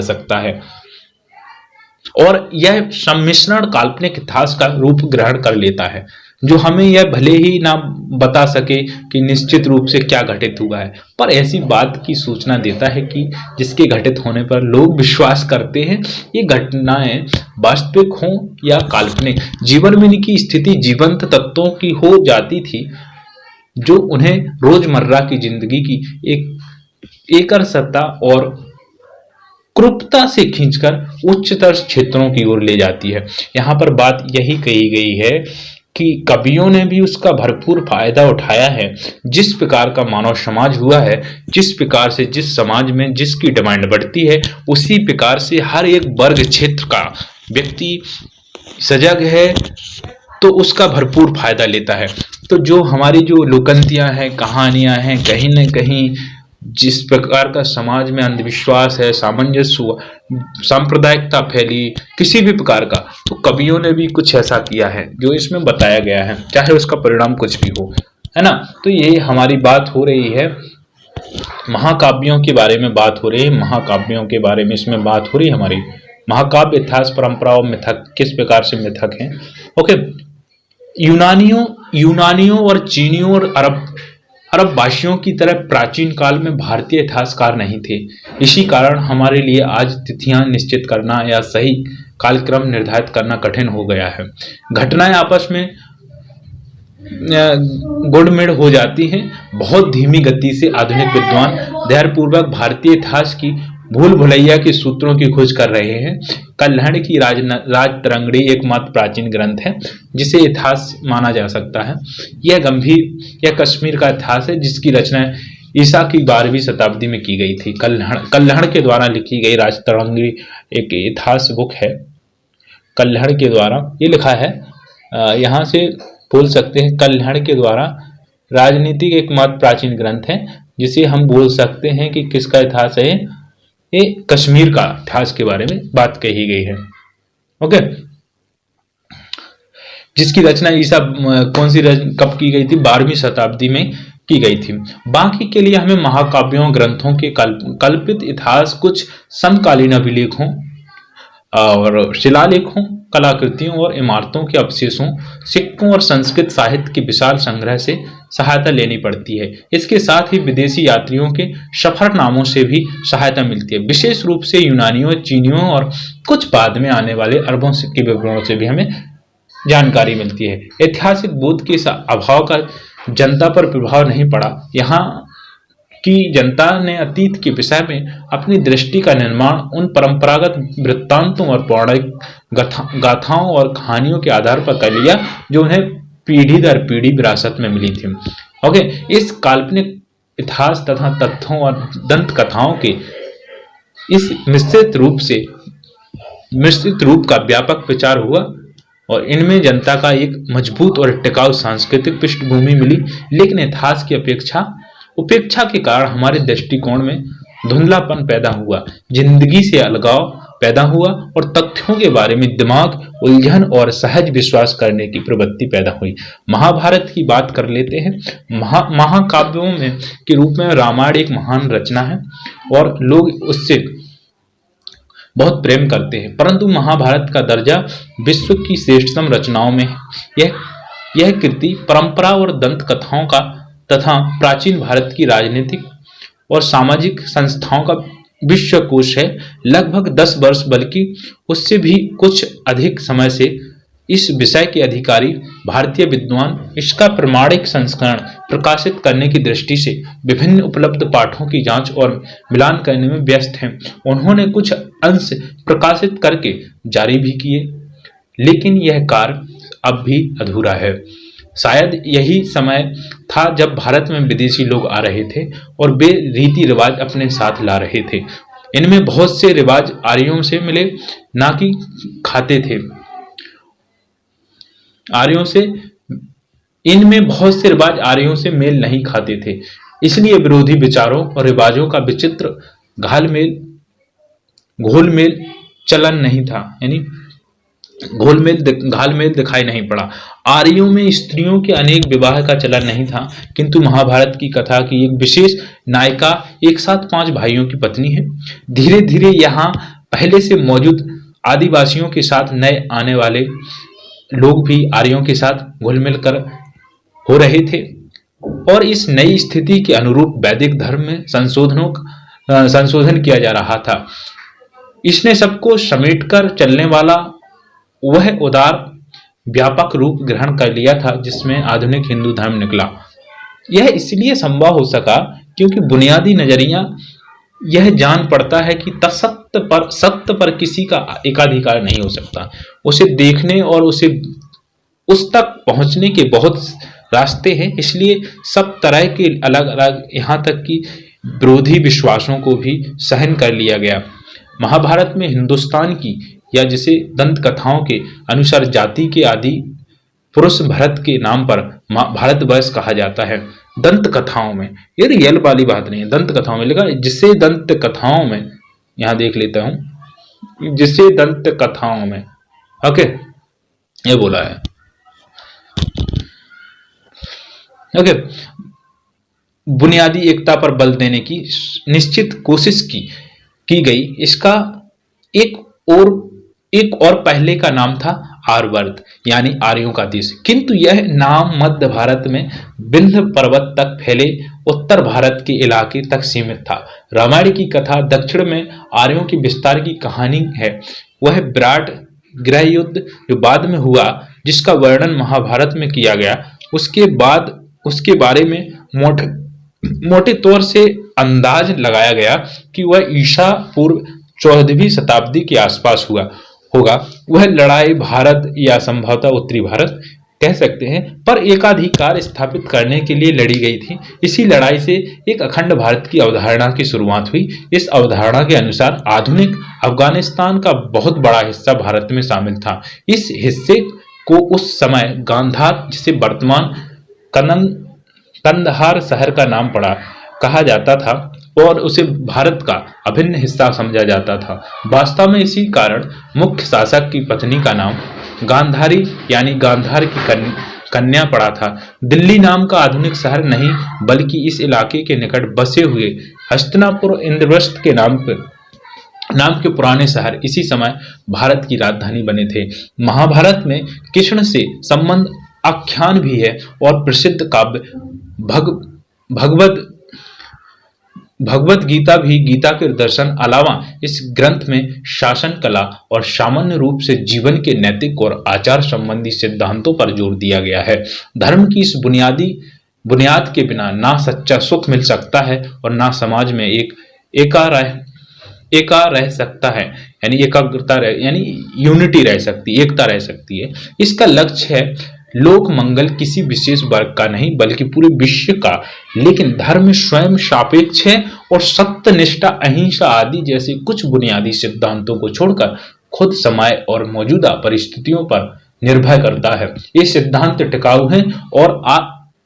सकता है, और यह सम्मिश्रण काल्पनिक इतिहास का रूप ग्रहण कर लेता है। जो हमें यह भले ही ना बता सके कि निश्चित रूप से क्या घटित हुआ है, पर ऐसी बात की सूचना देता है कि जिसके घटित होने पर लोग विश्वास करते हैं ये घटनाएं वास्तविक हों या काल्पनिक। जीवन में इनकी स्थिति जीवंत तत्वों की हो जाती थी जो उन्हें रोजमर्रा की जिंदगी की एक एकल सत्ता और क्रूरता से खींचकर उच्चतर क्षेत्रों की ओर ले जाती है। यहाँ पर बात यही कही गई है कि कवियों ने भी उसका भरपूर फायदा उठाया है। जिस प्रकार का मानव समाज हुआ है, जिस प्रकार से जिस समाज में जिसकी डिमांड बढ़ती है, उसी प्रकार से हर एक वर्ग क्षेत्र का व्यक्ति सजग है तो उसका भरपूर फायदा लेता है। तो जो हमारी जो लोकंतियां हैं, कहानियां हैं, कहीं न कहीं जिस प्रकार का समाज में अंधविश्वास है, सामंजस्य, सांप्रदायिकता फैली, किसी भी प्रकार का, तो कवियों ने भी कुछ ऐसा किया है जो इसमें बताया गया है, चाहे उसका परिणाम कुछ भी हो, है ना। तो ये हमारी बात हो रही है महाकाव्यों के बारे में, बात हो रही है महाकाव्यों के बारे में, इसमें बात हो रही है हमारी महाकाव्य इतिहास परंपरा और मिथक, किस प्रकार से मिथक हैं। ओके, यूनानियों और चीनियों और अरब वासियों की तरह प्राचीन काल में भारतीय इतिहासकार नहीं थे। इसी कारण हमारे लिए आज तिथियां निश्चित करना या सही कालक्रम निर्धारित करना कठिन हो गया है। घटनाएं आपस में गुड़मेड़ हो जाती हैं। बहुत धीमी गति से आधुनिक विद्वान धैर्यपूर्वक भारतीय इतिहास की भूल भुलैया के सूत्रों की खोज कर रहे हैं। कल्हड़ की राजतरंगिणी एकमात्र प्राचीन ग्रंथ है जिसे इतिहास माना जा सकता है। यह कश्मीर का इतिहास है जिसकी रचना ईसा की 12वीं शताब्दी में की गई थी। कल्हड़ के द्वारा लिखी गई राजतरंगिणी एक इतिहास बुक है। कल्हड़ के द्वारा ये लिखा है, यहाँ से बोल सकते हैं कल्हड़ के द्वारा राजनीतिक एकमात्र प्राचीन ग्रंथ है जिसे हम बोल सकते हैं कि किसका इतिहास है, ये कश्मीर का इतिहास के बारे में बात कही गई है। ओके, जिसकी रचना ईसा कब की गई थी, 12वीं शताब्दी में की गई थी। बाकी के लिए हमें महाकाव्यों ग्रंथों के कल्पित इतिहास, कुछ समकालीन अभिलेखों और शिलालेखों, कलाकृतियों और इमारतों के अवशेषों, सिक्कों और संस्कृत साहित्य के विशाल संग्रह से सहायता लेनी पड़ती है। इसके साथ ही विदेशी यात्रियों के सफरनामों से भी सहायता मिलती है। विशेष रूप से यूनानियों, चीनियों और कुछ बाद में आने वाले अरबों के विवरणों से भी हमें जानकारी मिलती है। ऐतिहासिक बोध के अभाव का जनता पर प्रभाव नहीं पड़ा। यहाँ की जनता ने अतीत के विषय में अपनी दृष्टि का निर्माण उन परंपरागत वृत्तांतों और पौराणिक गाथाओं और कहानियों के आधार पर कर लिया जो उन्हें पीढ़ी दर पीढ़ी विरासत में मिली थी। ओके, इस काल्पनिक इतिहास तथा तथ्यों और दंत कथाओं के इस मिश्रित रूप का व्यापक प्रचार हुआ और इनमें जनता का एक मजबूत और टिकाऊ सांस्कृतिक पृष्ठभूमि मिली। लेकिन इतिहास की उपेक्षा के कारण हमारे दृष्टिकोण में धुंधलापन पैदा हुआ, जिंदगी से अलगाव पैदा हुआ और तथ्यों के बारे में दिमाग उलझन और सहज विश्वास करने की प्रवृत्ति पैदा हुई। महाभारत की बात कर लेते हैं। महाकाव्यों में के रूप में रामायण एक महान रचना है और लोग उससे बहुत प्रेम करते हैं, परंतु महाभारत का दर्जा विश्व की श्रेष्ठतम रचनाओं में है। यह कृति परंपरा और दंत कथाओं का तथा प्राचीन भारत की राजनीतिक और सामाजिक संस्थाओं का विश्वकोश है। लगभग 10 वर्ष बल्कि उससे भी कुछ अधिक समय से इस विषय के अधिकारी भारतीय विद्वान इसका प्रमाणिक संस्करण प्रकाशित करने की दृष्टि से विभिन्न उपलब्ध पाठों की जांच और मिलान करने में व्यस्त हैं। उन्होंने कुछ अंश प्रकाशित करके जारी भी किए, लेकिन यह कार्य अब भी अधूरा है। शायद यही समय था जब भारत में विदेशी लोग आ रहे थे और वे रीति रिवाज अपने साथ ला रहे थे। इनमें बहुत से रिवाज आर्यों से मिले, ना कि खाते थे। इनमें बहुत से रिवाज आर्यों से मेल नहीं खाते थे, इसलिए विरोधी विचारों और रिवाजों का विचित्र घोलमेल चलन नहीं था, यानी घालमेल दिखाई नहीं पड़ा। आर्यों में स्त्रियों के अनेक विवाह का चलन नहीं था, किंतु महाभारत की कथा की एक विशेष नायिका एक साथ 5 भाइयों की पत्नी है। धीरे धीरे यहाँ पहले से मौजूद आदिवासियों के साथ नए आने वाले लोग भी आर्यों के साथ घुल मिल कर हो रहे थे और इस नई स्थिति के अनुरूप वैदिक धर्म में संशोधन किया जा रहा था। इसने सबको समेटकर चलने वाला वह उदार व्यापक रूप ग्रहण कर लिया था जिसमें आधुनिक हिंदू धर्म निकला। यह इसलिए संभव हो सका क्योंकि बुनियादी नजरिया यह जान पड़ता है कि सत्य पर किसी का एकाधिकार नहीं हो सकता। उसे देखने और उसे उस तक पहुंचने के बहुत रास्ते हैं, इसलिए सब तरह के अलग अलग यहाँ तक कि विरोधी विश्वासों को भी सहन कर लिया गया। महाभारत में हिंदुस्तान की या जिसे दंत कथाओं के अनुसार जाति के आदि पुरुष भरत के नाम पर भारतवर्ष कहा जाता है। दंत कथाओं में, ये रियल वाली बात नहीं है, दंत कथाओं में लिखा जिसे दंत कथाओं में, यहां देख लेता हूं, जिसे दंत कथाओं में, ओके, ये बोला है, ओके, बुनियादी एकता पर बल देने की निश्चित कोशिश की गई। इसका एक और पहले का नाम था आर्यवर्त, यानी आर्यों का देश, किंतु यह नाम मध्य भारत में विंध्य पर्वत तक फैले उत्तर भारत के इलाके तक सीमित था। रामायण की कथा दक्षिण में आर्यों के विस्तार की कहानी है। वह विराट गृह युद्ध जो बाद में हुआ, जिसका वर्णन महाभारत में किया गया, उसके बारे में मोटे तौर से अंदाज लगाया गया कि वह ईसा पूर्व 14वीं शताब्दी के आसपास हुआ होगा। वह लड़ाई भारत या संभवतः उत्तरी भारत कह सकते हैं पर एकाधिकार स्थापित करने के लिए लड़ी गई थी। इसी लड़ाई से एक अखंड भारत की अवधारणा की शुरुआत हुई। इस अवधारणा के अनुसार आधुनिक अफगानिस्तान का बहुत बड़ा हिस्सा भारत में शामिल था। इस हिस्से को उस समय गांधार, जिसे वर्तमान कंदहार शहर का नाम कहा जाता था, और उसे भारत का अभिन्न हिस्सा समझा जाता था। वास्तव में इसी कारण मुख्य शासक की पत्नी का नाम गांधारी यानी गांधार की कन्या पड़ा था। दिल्ली नाम का आधुनिक शहर नहीं, बल्कि इस इलाके के निकट बसे हुए हस्तिनापुर इंद्रप्रस्थ के नाम के पुराने शहर इसी समय भारत की राजधानी बने थे। महाभारत में कृष्ण से संबंध आख्यान भी है और प्रसिद्ध काव्य भगवत गीता भी गीता के दर्शन अलावा इस ग्रंथ में शासन कला और सामान्य रूप से जीवन के नैतिक और आचार संबंधी सिद्धांतों पर जोर दिया गया है। धर्म की इस बुनियाद के बिना ना सच्चा सुख मिल सकता है और ना समाज में एका रह सकता है, यानी एकाग्रता यानी यूनिटी रह सकती, एकता रह सकती है। इसका लक्ष्य है लोक मंगल किसी विशेष वर्ग का नहीं बल्कि पूरे विश्व का। लेकिन धर्म स्वयं सापेक्ष है और सत्य, निष्ठा, अहिंसा आदि जैसे कुछ बुनियादी सिद्धांतों को छोड़कर खुद समय और मौजूदा परिस्थितियों पर निर्भर करता है। ये सिद्धांत टिकाऊ हैं और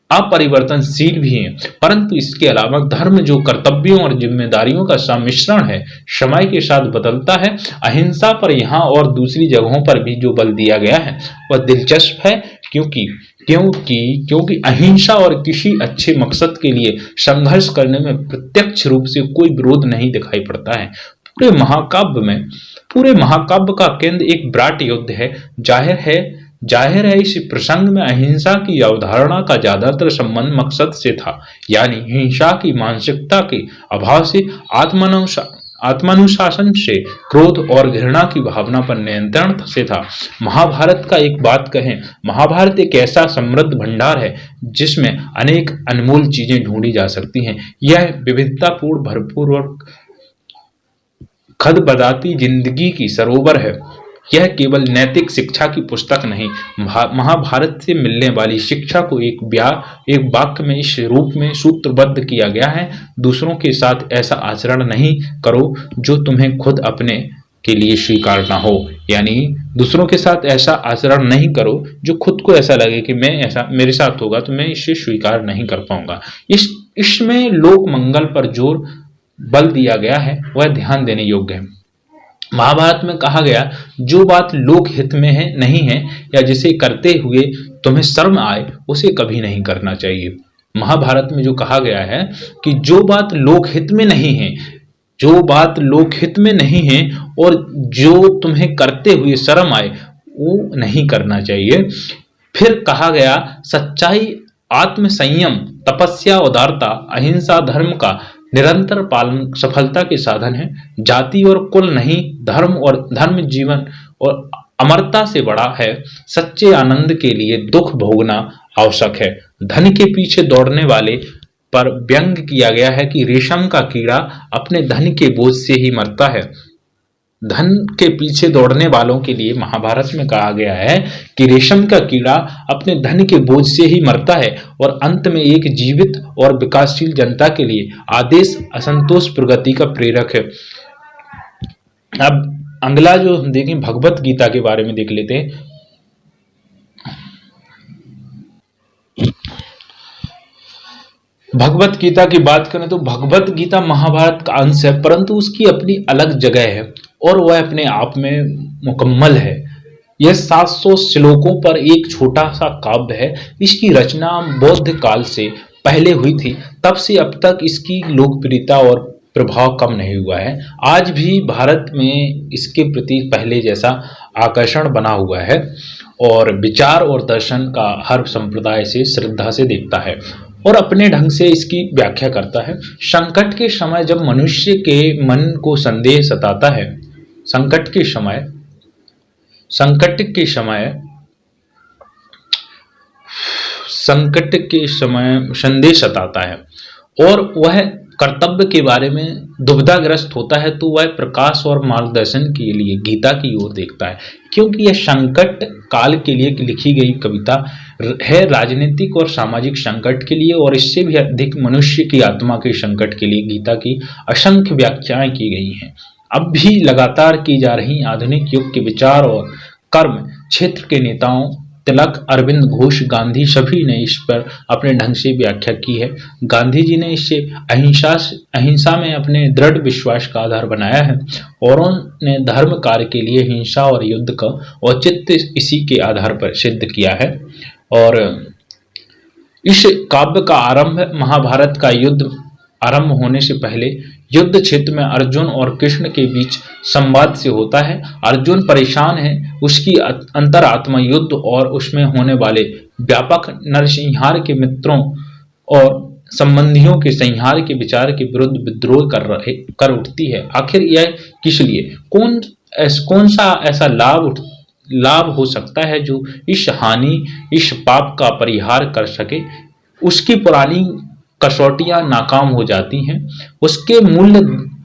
अपरिवर्तनशील भी हैं, परंतु इसके अलावा धर्म जो कर्तव्यों और जिम्मेदारियों का सम्मिश्रण है, समय के साथ बदलता है। अहिंसा पर यहाँ और दूसरी जगहों पर भी जो बल दिया गया है वह दिलचस्प है, क्योंकि अहिंसा और किसी अच्छे मकसद के लिए संघर्ष करने में प्रत्यक्ष रूप से कोई विरोध नहीं दिखाई पड़ता है। पूरे महाकाव्य का केंद्र एक विराट युद्ध है। जाहिर है इस प्रसंग में अहिंसा की अवधारणा का ज्यादातर संबंध मकसद से था, यानी हिंसा की मानसिकता के अभाव से आत्मानुशासन से, क्रोध और घृणा की भावना पर नियंत्रण से था। महाभारत का एक बात कहें, महाभारत एक ऐसा समृद्ध भंडार है जिसमें अनेक अनमोल चीजें ढूंढी जा सकती हैं। यह विविधतापूर्ण, भरपूर और खदबदाती जिंदगी की सरोवर है। यह केवल नैतिक शिक्षा की पुस्तक नहीं, महाभारत से मिलने वाली शिक्षा को एक वाक्य में इस रूप में सूत्रबद्ध किया गया है: दूसरों के साथ ऐसा आचरण नहीं करो जो तुम्हें खुद अपने के लिए स्वीकार ना हो। यानी दूसरों के साथ ऐसा आचरण नहीं करो जो खुद को ऐसा लगे कि मेरे साथ होगा तो मैं इसे स्वीकार नहीं कर पाऊंगा। इसमें लोक मंगल पर जोर बल दिया गया है, वह ध्यान देने योग्य है। महाभारत में कहा गया, जो बात लोक हित में है नहीं है या जिसे करते हुए तुम्हें शर्म आए उसे कभी नहीं करना चाहिए। महाभारत में जो कहा गया है कि जो बात लोक हित में नहीं है, जो बात लोक हित में नहीं है और जो तुम्हें करते हुए शर्म आए वो नहीं करना चाहिए। फिर कहा गया सच्चाई, आत्म संयम, तपस्या, उदारता, अहिंसा धर्म का निरंतर पालन सफलता के साधन है। जाति और कुल नहीं, धर्म जीवन और अमरता से बड़ा है। सच्चे आनंद के लिए दुख भोगना आवश्यक है। धन के पीछे दौड़ने वाले पर व्यंग किया गया है कि रेशम का कीड़ा अपने धन के बोझ से ही मरता है। धन के पीछे दौड़ने वालों के लिए महाभारत में कहा गया है कि रेशम का कीड़ा अपने धन के बोझ से ही मरता है और अंत में एक जीवित और विकासशील जनता के लिए आदेश असंतोष प्रगति का प्रेरक है। अब अगला जो हम देखें भगवत गीता के बारे में देख लेते हैं। भगवत गीता की बात करें तो भगवत गीता महाभारत का अंश है, परंतु उसकी अपनी अलग जगह है और वह अपने आप में मुकम्मल है। यह 700 श्लोकों पर एक छोटा सा काव्य है। इसकी रचना बौद्ध काल से पहले हुई थी, तब से अब तक इसकी लोकप्रियता और प्रभाव कम नहीं हुआ है। आज भी भारत में इसके प्रति पहले जैसा आकर्षण बना हुआ है और विचार और दर्शन का हर संप्रदाय से श्रद्धा से देखता है और अपने ढंग से इसकी व्याख्या करता है। संकट के समय जब मनुष्य के मन को संदेह सताता है, संकट के समय संदेह सताता है और वह कर्तव्य के बारे में दुविधाग्रस्त होता है, तो वह प्रकाश और मार्गदर्शन के लिए गीता की ओर देखता है, क्योंकि यह संकट काल के लिए लिखी गई कविता है, राजनीतिक और सामाजिक संकट के लिए और इससे भी अधिक मनुष्य की आत्मा के संकट के लिए गीता की असंख्य व्याख्याएं की गई हैं। अब भी लगातार की जा रही आधुनिक युग के विचार और कर्म क्षेत्र के नेताओं तिलक, अरविंद घोष, गांधी सभी ने इस पर अपने ढंग से व्याख्या की है। गांधी जी ने इसे अहिंसा में अपने दृढ़ विश्वास का आधार बनाया है और उन्होंने धर्म कार्य के लिए हिंसा और युद्ध का औचित्य इसी के आधार पर सिद्ध किया है। और इस काव्य का आरंभ महाभारत का युद्ध आरंभ होने से पहले युद्ध क्षेत्र में अर्जुन और कृष्ण के बीच संवाद से होता है। अर्जुन परेशान है, उसकी अंतरात्मा युद्ध और उसमें होने वाले व्यापक नरसंहार के मित्रों और संबंधियों के संहार के विचार के विरुद्ध विद्रोह कर उठती है। आखिर यह किस लिए, कौन सा ऐसा लाभ हो सकता है जो इस पाप का परिहार कर सके। उसकी पुरानी कसौटियां नाकाम हो जाती हैं, उसके मूल्य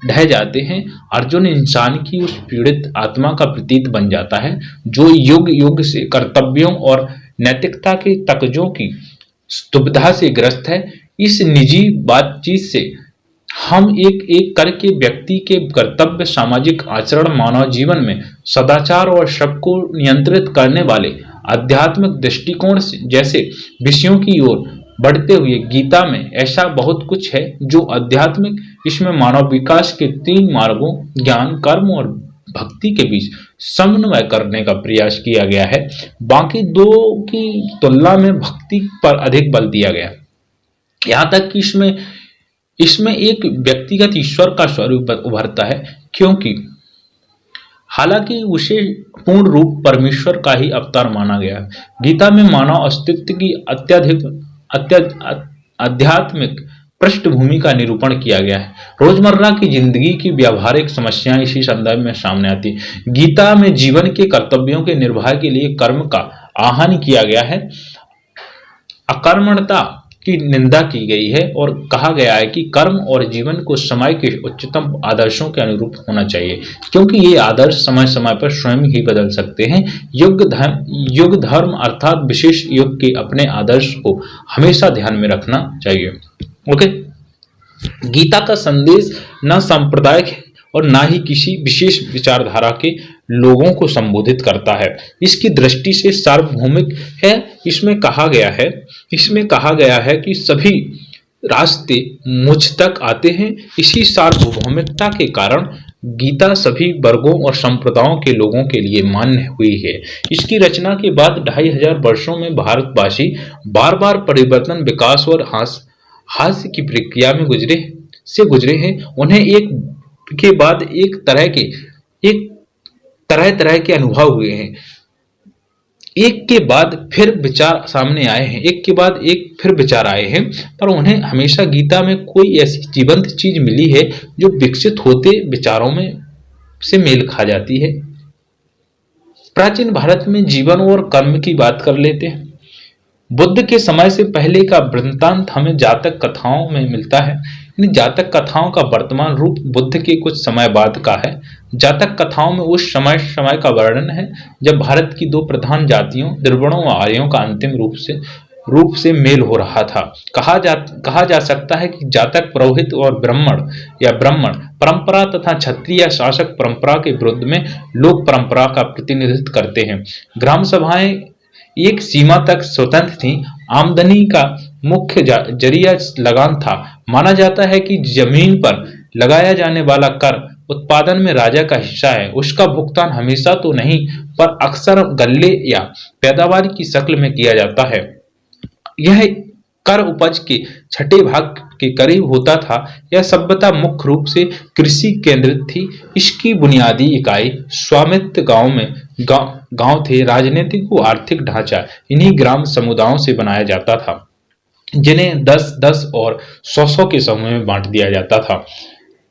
ढह जाते हैं। अर्जुन इंसान की उस पीड़ित आत्मा का प्रतीक बन जाता है जो युग युग से कर्तव्यों और नैतिकता के तकजों की दुविधा से ग्रस्त है। इस निजी बातचीत से हम एक एक करके व्यक्ति के कर्तव्य, सामाजिक आचरण, मानव जीवन में सदाचार और सबको नियंत्रित करने वाले आध्यात्मिक दृष्टिकोण जैसे विषयों की ओर बढ़ते हुए गीता में ऐसा बहुत कुछ है जो आध्यात्मिक, इसमें मानव विकास के 3 मार्गों ज्ञान, कर्म और भक्ति के बीच समन्वय करने का प्रयास किया गया है। बाकी 2 की तुलना में भक्ति पर अधिक बल दिया गया, यहाँ तक कि इसमें एक व्यक्तिगत ईश्वर का स्वरूप उभरता है, क्योंकि हालांकि उसे पूर्ण रूप परमेश्वर का ही अवतार माना गया है। गीता में मानव अस्तित्व की आध्यात्मिक पृष्ठभूमि का निरूपण किया गया है। रोजमर्रा की जिंदगी की व्यावहारिक समस्याएं इसी संदर्भ में सामने आती है। गीता में जीवन के कर्तव्यों के निर्वाह के लिए कर्म का आह्वान किया गया है, अकर्मण्यता की निंदा की गई है और कहा गया है कि कर्म और जीवन को समय के उच्चतम आदर्शों के अनुरूप होना चाहिए, क्योंकि ये आदर्श समय समय पर स्वयं ही बदल सकते हैं। युग धर्म अर्थात विशेष युग के अपने आदर्श को हमेशा ध्यान में रखना चाहिए। ओके, गीता का संदेश न सांप्रदायिक है और ना ही किसी विशेष विचारधारा के लोगों को संबोधित करता है। इसकी दृष्टि से सार्वभौमिक है। इसमें कहा गया है कि सभी रास्ते मुझ तक आते हैं। इसी सार्वभौमिकता के कारण गीता सभी वर्गों और संप्रदायों के लोगों के लिए मान्य हुई है। इसकी रचना के बाद 2500 वर्षों में भारतवासी बार बार परिवर्तन, विकास और हास्य की प्रक्रिया में गुजरे हैं। उन्हें एक के बाद एक तरह के अनुभव हुए हैं। एक के बाद फिर विचार सामने आए हैं, एक के बाद एक फिर विचार आए हैं, पर उन्हें हमेशा गीता में कोई ऐसी जीवंत चीज मिली है जो विकसित होते विचारों में से मेल खा जाती है। प्राचीन भारत में जीवन और कर्म की बात कर लेते हैं। बुद्ध के समय से पहले का वृत्तांत हमें जातक कथाओं में मिलता है। इन जातक कथाओं का वर्तमान रूप बुद्ध के कुछ समय बाद का है। जातक कथाओं में उस समय का वर्णन है जब भारत की दो प्रधान जातियों द्रविड़ों व आर्यों का अंतिम रूप से मेल हो रहा था। कहा जा सकता है कि जातक पुरोहित और ब्राह्मण परंपरा तथा क्षत्रिय शासक परंपरा के विरुद्ध में लोक परंपरा का प्रतिनिधित्व करते हैं। ग्राम सभाएं एक सीमा तक स्वतंत्र थी। आमदनी का मुख्य जरिया लगान था। माना जाता है कि जमीन पर लगाया जाने वाला कर उत्पादन में राजा का हिस्सा है। उसका भुगतान हमेशा तो नहीं पर अक्सर गल्ले या पैदावार की शक्ल में किया जाता है। यह कर उपज के छठे भाग के करीब होता था। यह सभ्यता मुख्य रूप से कृषि केंद्रित थी। इसकी बुनियादी इकाई स्वामित्व गांव थे। राजनीतिक व आर्थिक ढांचा इन्हीं ग्राम समुदायों से बनाया जाता था, जिन्हें 10-10 और 100-100 के समूह में बांट दिया जाता था।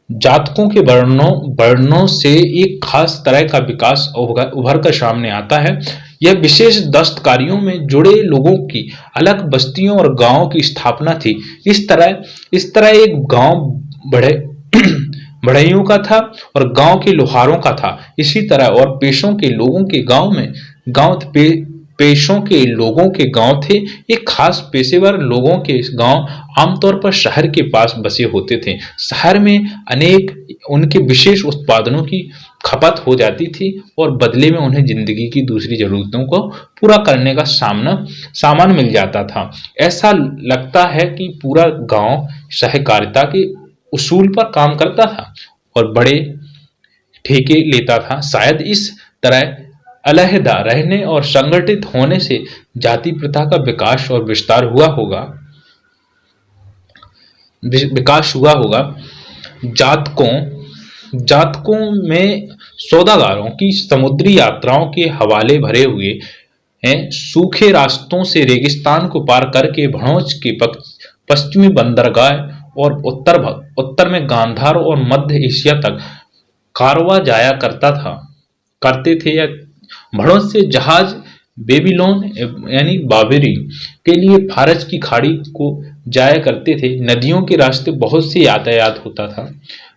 जातकों के वर्णों से एक खास तरह का विकास उभर कर सामने आता है। यह विशेष दस्तकारियों में जुड़े लोगों की अलग बस्तियों और गांवों की स्थापना थी। इस तरह एक गांव बढ़इयों का था और गांव के लोहारों का था। इसी तरह और पेशों के लोगों के पेशों के लोगों के गांव थे। एक खास पेशेवर लोगों के गांव आमतौर पर शहर के पास बसे होते थे। शहर में अनेक उनके विशेष उत्पादनों की खपत हो जाती थी और बदले में उन्हें जिंदगी की दूसरी जरूरतों को पूरा करने का सामान मिल जाता था। ऐसा लगता है कि पूरा गांव सहकारिता के उसूल पर काम करता था और बड़े ठेके लेता था। शायद इस तरह अलहदा रहने और संगठित होने से जाति प्रथा का विकास और विस्तार हुआ होगा। जातकों में सौदागारों की समुद्री यात्राओं के हवाले भरे हुए हैं। सूखे रास्तों से रेगिस्तान को पार करके भड़ोच के पश्चिमी बंदरगाह और उत्तर में गांधार और मध्य एशिया तक कारवा जाया करते थे। या भड़ोच से जहाज बेबीलोन यानी बाबरी के लिए फारस की खाड़ी को जाया करते थे। नदियों के रास्ते बहुत से यातायात होता था।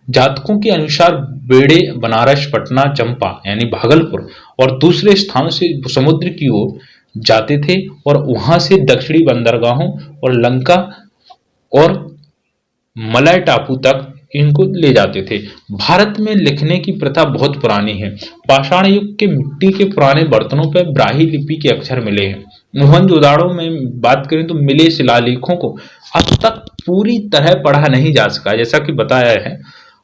जातकों के अनुसार बेड़े बनारस, पटना, चंपा यानी भागलपुर और दूसरे स्थानों से समुद्र की ओर जाते थे और वहां से दक्षिणी बंदरगाहों और लंका और मलय टापू तक इनको ले जाते थे। भारत में लिखने की प्रथा बहुत पुरानी है। पाषाण युग के मिट्टी के पुराने बर्तनों पर ब्राह्मी लिपि के अक्षर मिले हैं। मोहनजोदाड़ो में बात करें तो मिले शिलालेखों को अब तक पूरी तरह पढ़ा नहीं जा सका, जैसा कि बताया है।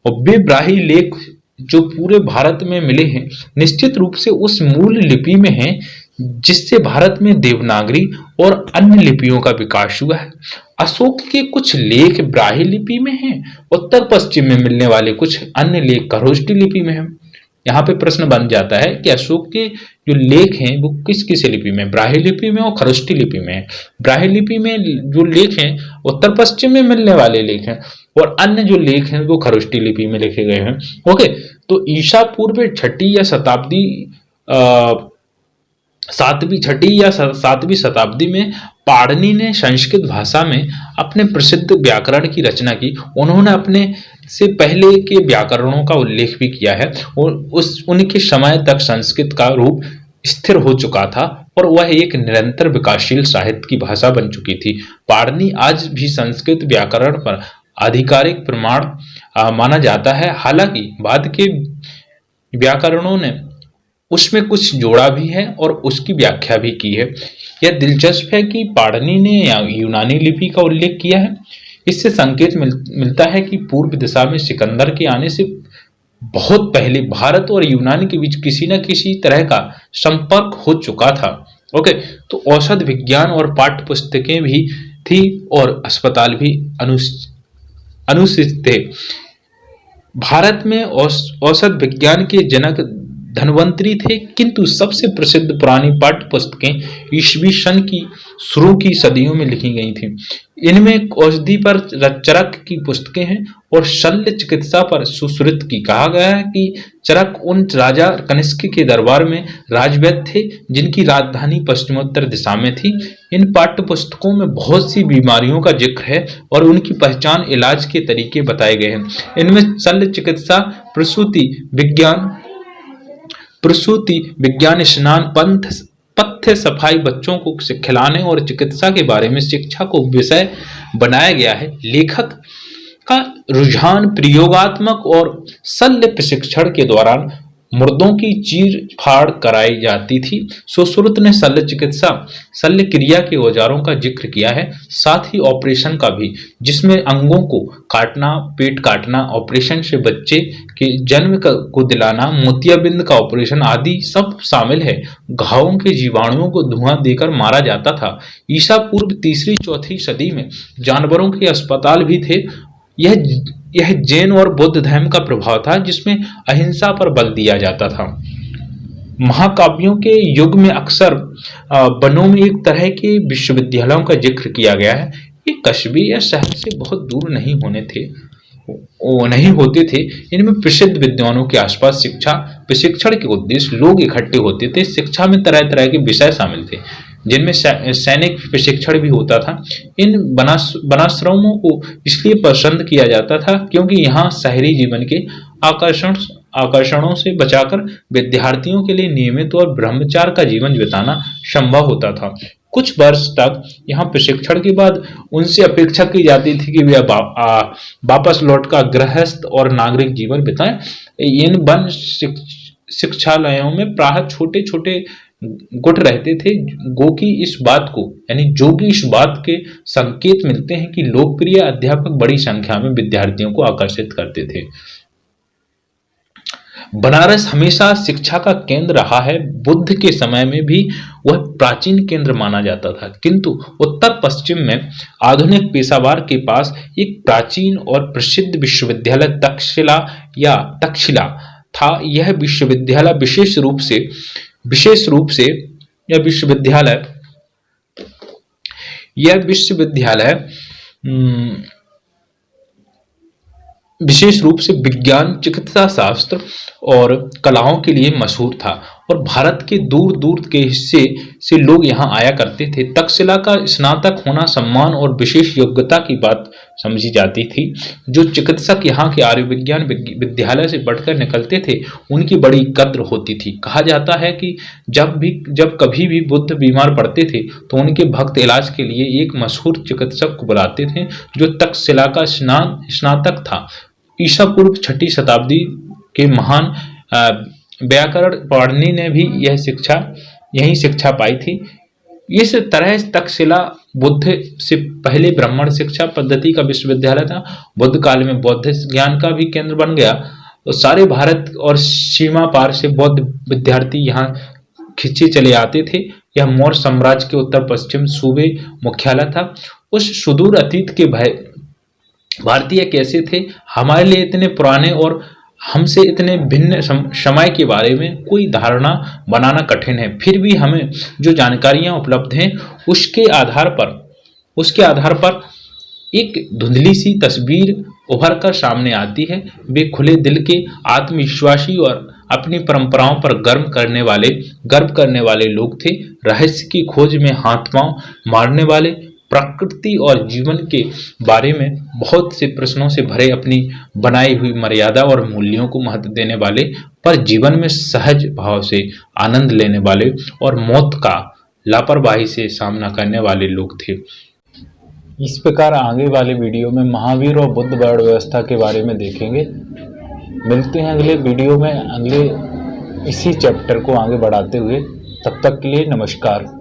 और वे ब्राह्मी लेख जो पूरे भारत में मिले हैं निश्चित रूप से उस मूल लिपि में हैं जिससे भारत में देवनागरी और अन्य लिपियों का विकास हुआ है। अशोक के कुछ लेख ब्राह्मी लिपि में हैं। उत्तर पश्चिम में मिलने वाले कुछ अन्य लेख खरोष्टी लिपि में हैं। यहाँ पे प्रश्न बन जाता है कि अशोक के जो लेख हैं वो किस लिपि में, ब्राह्मी लिपि में और खरोष्टी लिपि में है। ब्राह्मी लिपि में जो लेख हैं उत्तर पश्चिम में मिलने वाले लेख हैं और अन्य जो लेख हैं वो खरोष्टी लिपि में लिखे गए हैं। ओके, तो ईसा पूर्व छठी या सातवीं शताब्दी में पाणिनि ने संस्कृत भाषा में अपने प्रसिद्ध व्याकरण की रचना की। उन्होंने अपने से पहले के व्याकरणों का उल्लेख भी किया है और उनके समय तक संस्कृत का रूप स्थिर हो चुका था और वह एक निरंतर विकासशील साहित्य की भाषा बन चुकी थी। पाणिनि आज भी संस्कृत व्याकरण पर आधिकारिक प्रमाण माना जाता है। हालांकि बाद के व्याकरणों ने उसमें कुछ जोड़ा भी है और उसकी व्याख्या भी की है। यह दिलचस्प है कि पाणिनि ने यूनानी लिपि का उल्लेख किया है। इससे संकेत मिलता है कि पूर्व दिशा में सिकंदर के आने से बहुत पहले भारत और यूनानी के बीच किसी न किसी तरह का संपर्क हो चुका था। ओके, तो औषध विज्ञान और पाठ्य पुस्तकें भी थी और अस्पताल भी अनुष्ठित थे। भारत में औषध विज्ञान के जनक धनवंतरी थे, किंतु सबसे प्रसिद्ध पुरानी पाठ्य पुस्तकें ईस्वी सन की शुरू की सदियों में लिखी गई थीं। इनमें औषधि पर चरक की पुस्तकें हैं और शल्य चिकित्सा पर सुश्रुत की। कहा गया है कि चरक उन राजा कनिष्क के दरबार में राजवैद्य थे जिनकी राजधानी पश्चिमोत्तर दिशा में थी। इन पाठ्य पुस्तकों में बहुत सी बीमारियों का जिक्र है और उनकी पहचान, इलाज के तरीके बताए गए हैं। इनमें शल्य चिकित्सा, प्रसूति विज्ञान, स्नान, पथ्य, सफाई, बच्चों को खिलाने और चिकित्सा के बारे में शिक्षा को विषय बनाया गया है। लेखक का रुझान प्रयोगात्मक और शल्य प्रशिक्षण के दौरान मुर्दों की चीर फाड़ कराई जाती थी। सुश्रुत ने शल्य चिकित्सा, शल्य क्रिया के औजारों का जिक्र किया है, साथ ही ऑपरेशन का भी, जिसमें अंगों को काटना, पेट काटना, ऑपरेशन से बच्चे के जन्म को दिलाना, मोतियाबिंद का ऑपरेशन आदि सब शामिल है। घावों के जीवाणुओं को धुआं देकर मारा जाता था। ईसा पूर्व 3री-4थी सदी में जानवरों के अस्पताल भी थे। यह जैन और बौद्ध धर्म का प्रभाव था जिसमें अहिंसा पर बल दिया जाता था। महाकाव्यों के युग में अक्सर वनों में एक तरह के विश्वविद्यालयों का जिक्र किया गया है। ये कस्बे या शहर से बहुत दूर नहीं होते थे। इनमें प्रसिद्ध विद्वानों के आसपास शिक्षा प्रशिक्षण के उद्देश्य लोग इकट्ठे होते थे। शिक्षा में तरह तरह के विषय शामिल थे जिनमें सैनिक प्रशिक्षण भी होता था। इन वनाश्रमों को इसलिए पसंद किया जाता था क्योंकि यहाँ शहरी जीवन के आकर्षणों से बचाकर विद्यार्थियों के लिए नियमित और ब्रह्मचार्य का जीवन बिताना संभव होता था। कुछ वर्ष तक यहाँ प्रशिक्षण के बाद उनसे अपेक्षा की जाती थी कि वे वापस लौटकर गृहस्थ और नागरिक जीवन बिताएं। इन वन शिक्षालयों में प्रायः छोटे छोटे गुट रहते थे। जो कि इस बात के संकेत मिलते हैं कि लोकप्रिय अध्यापक बड़ी संख्या में विद्यार्थियों को आकर्षित करते थे। बनारस हमेशा शिक्षा का केंद्र रहा है। बुद्ध के समय में भी वह प्राचीन केंद्र माना जाता था, किंतु उत्तर पश्चिम में आधुनिक पेशावर के पास एक प्राचीन और प्रसिद्ध विश्वविद्यालय तक्षशिला था। यह विश्वविद्यालय विशेष रूप से विज्ञान, चिकित्सा शास्त्र और कलाओं के लिए मशहूर था और भारत के दूर दूर के हिस्से से लोग यहाँ आया करते थे। तक्षशिला का स्नातक होना सम्मान और विशेष योग्यता की बात समझी जाती थी। जो चिकित्सक यहाँ के आयुर्विज्ञान विद्यालय से बढ़कर निकलते थे उनकी बड़ी कद्र होती थी। कहा जाता है कि जब कभी भी बुद्ध बीमार पड़ते थे तो उनके भक्त इलाज के लिए एक मशहूर चिकित्सक को बुलाते थे जो तक्षशिला का स्नातक था। ईसा पूर्व 6ठी शताब्दी के महान व्याकरण पाणिनि ने भी यही शिक्षा पाई थी। इस तरह तक्षशिला बुद्ध से पहले ब्राह्मण शिक्षा पद्धति का विश्वविद्यालय था। बुद्ध काल में बौद्ध ज्ञान का भी केंद्र बन गया। तो सारे भारत और सीमा पार से बौद्ध विद्यार्थी यहाँ खिंचे चले आते थे। यह मौर्य साम्राज्य के उत्तर पश्चिम सूबे मुख्यालय था। उस सुदूर अतीत के भारतीय कैसे थे, हमारे लिए इतने पुराने और हमसे इतने भिन्न समय के बारे में कोई धारणा बनाना कठिन है। फिर भी हमें जो जानकारियां उपलब्ध हैं उसके आधार पर एक धुंधली सी तस्वीर उभर कर सामने आती है। वे खुले दिल के, आत्मविश्वासी और अपनी परंपराओं पर गर्व करने वाले लोग थे। रहस्य की खोज में हाथ पांव मारने वाले, प्रकृति और जीवन के बारे में बहुत से प्रश्नों से भरे, अपनी बनाई हुई मर्यादा और मूल्यों को महत्व देने वाले, पर जीवन में सहज भाव से आनंद लेने वाले और मौत का लापरवाही से सामना करने वाले लोग थे। इस प्रकार आगे वाले वीडियो में महावीर और बुद्ध वर्ण व्यवस्था के बारे में देखेंगे। मिलते हैं अगले वीडियो में, इसी चैप्टर को आगे बढ़ाते हुए। तब तक के लिए नमस्कार।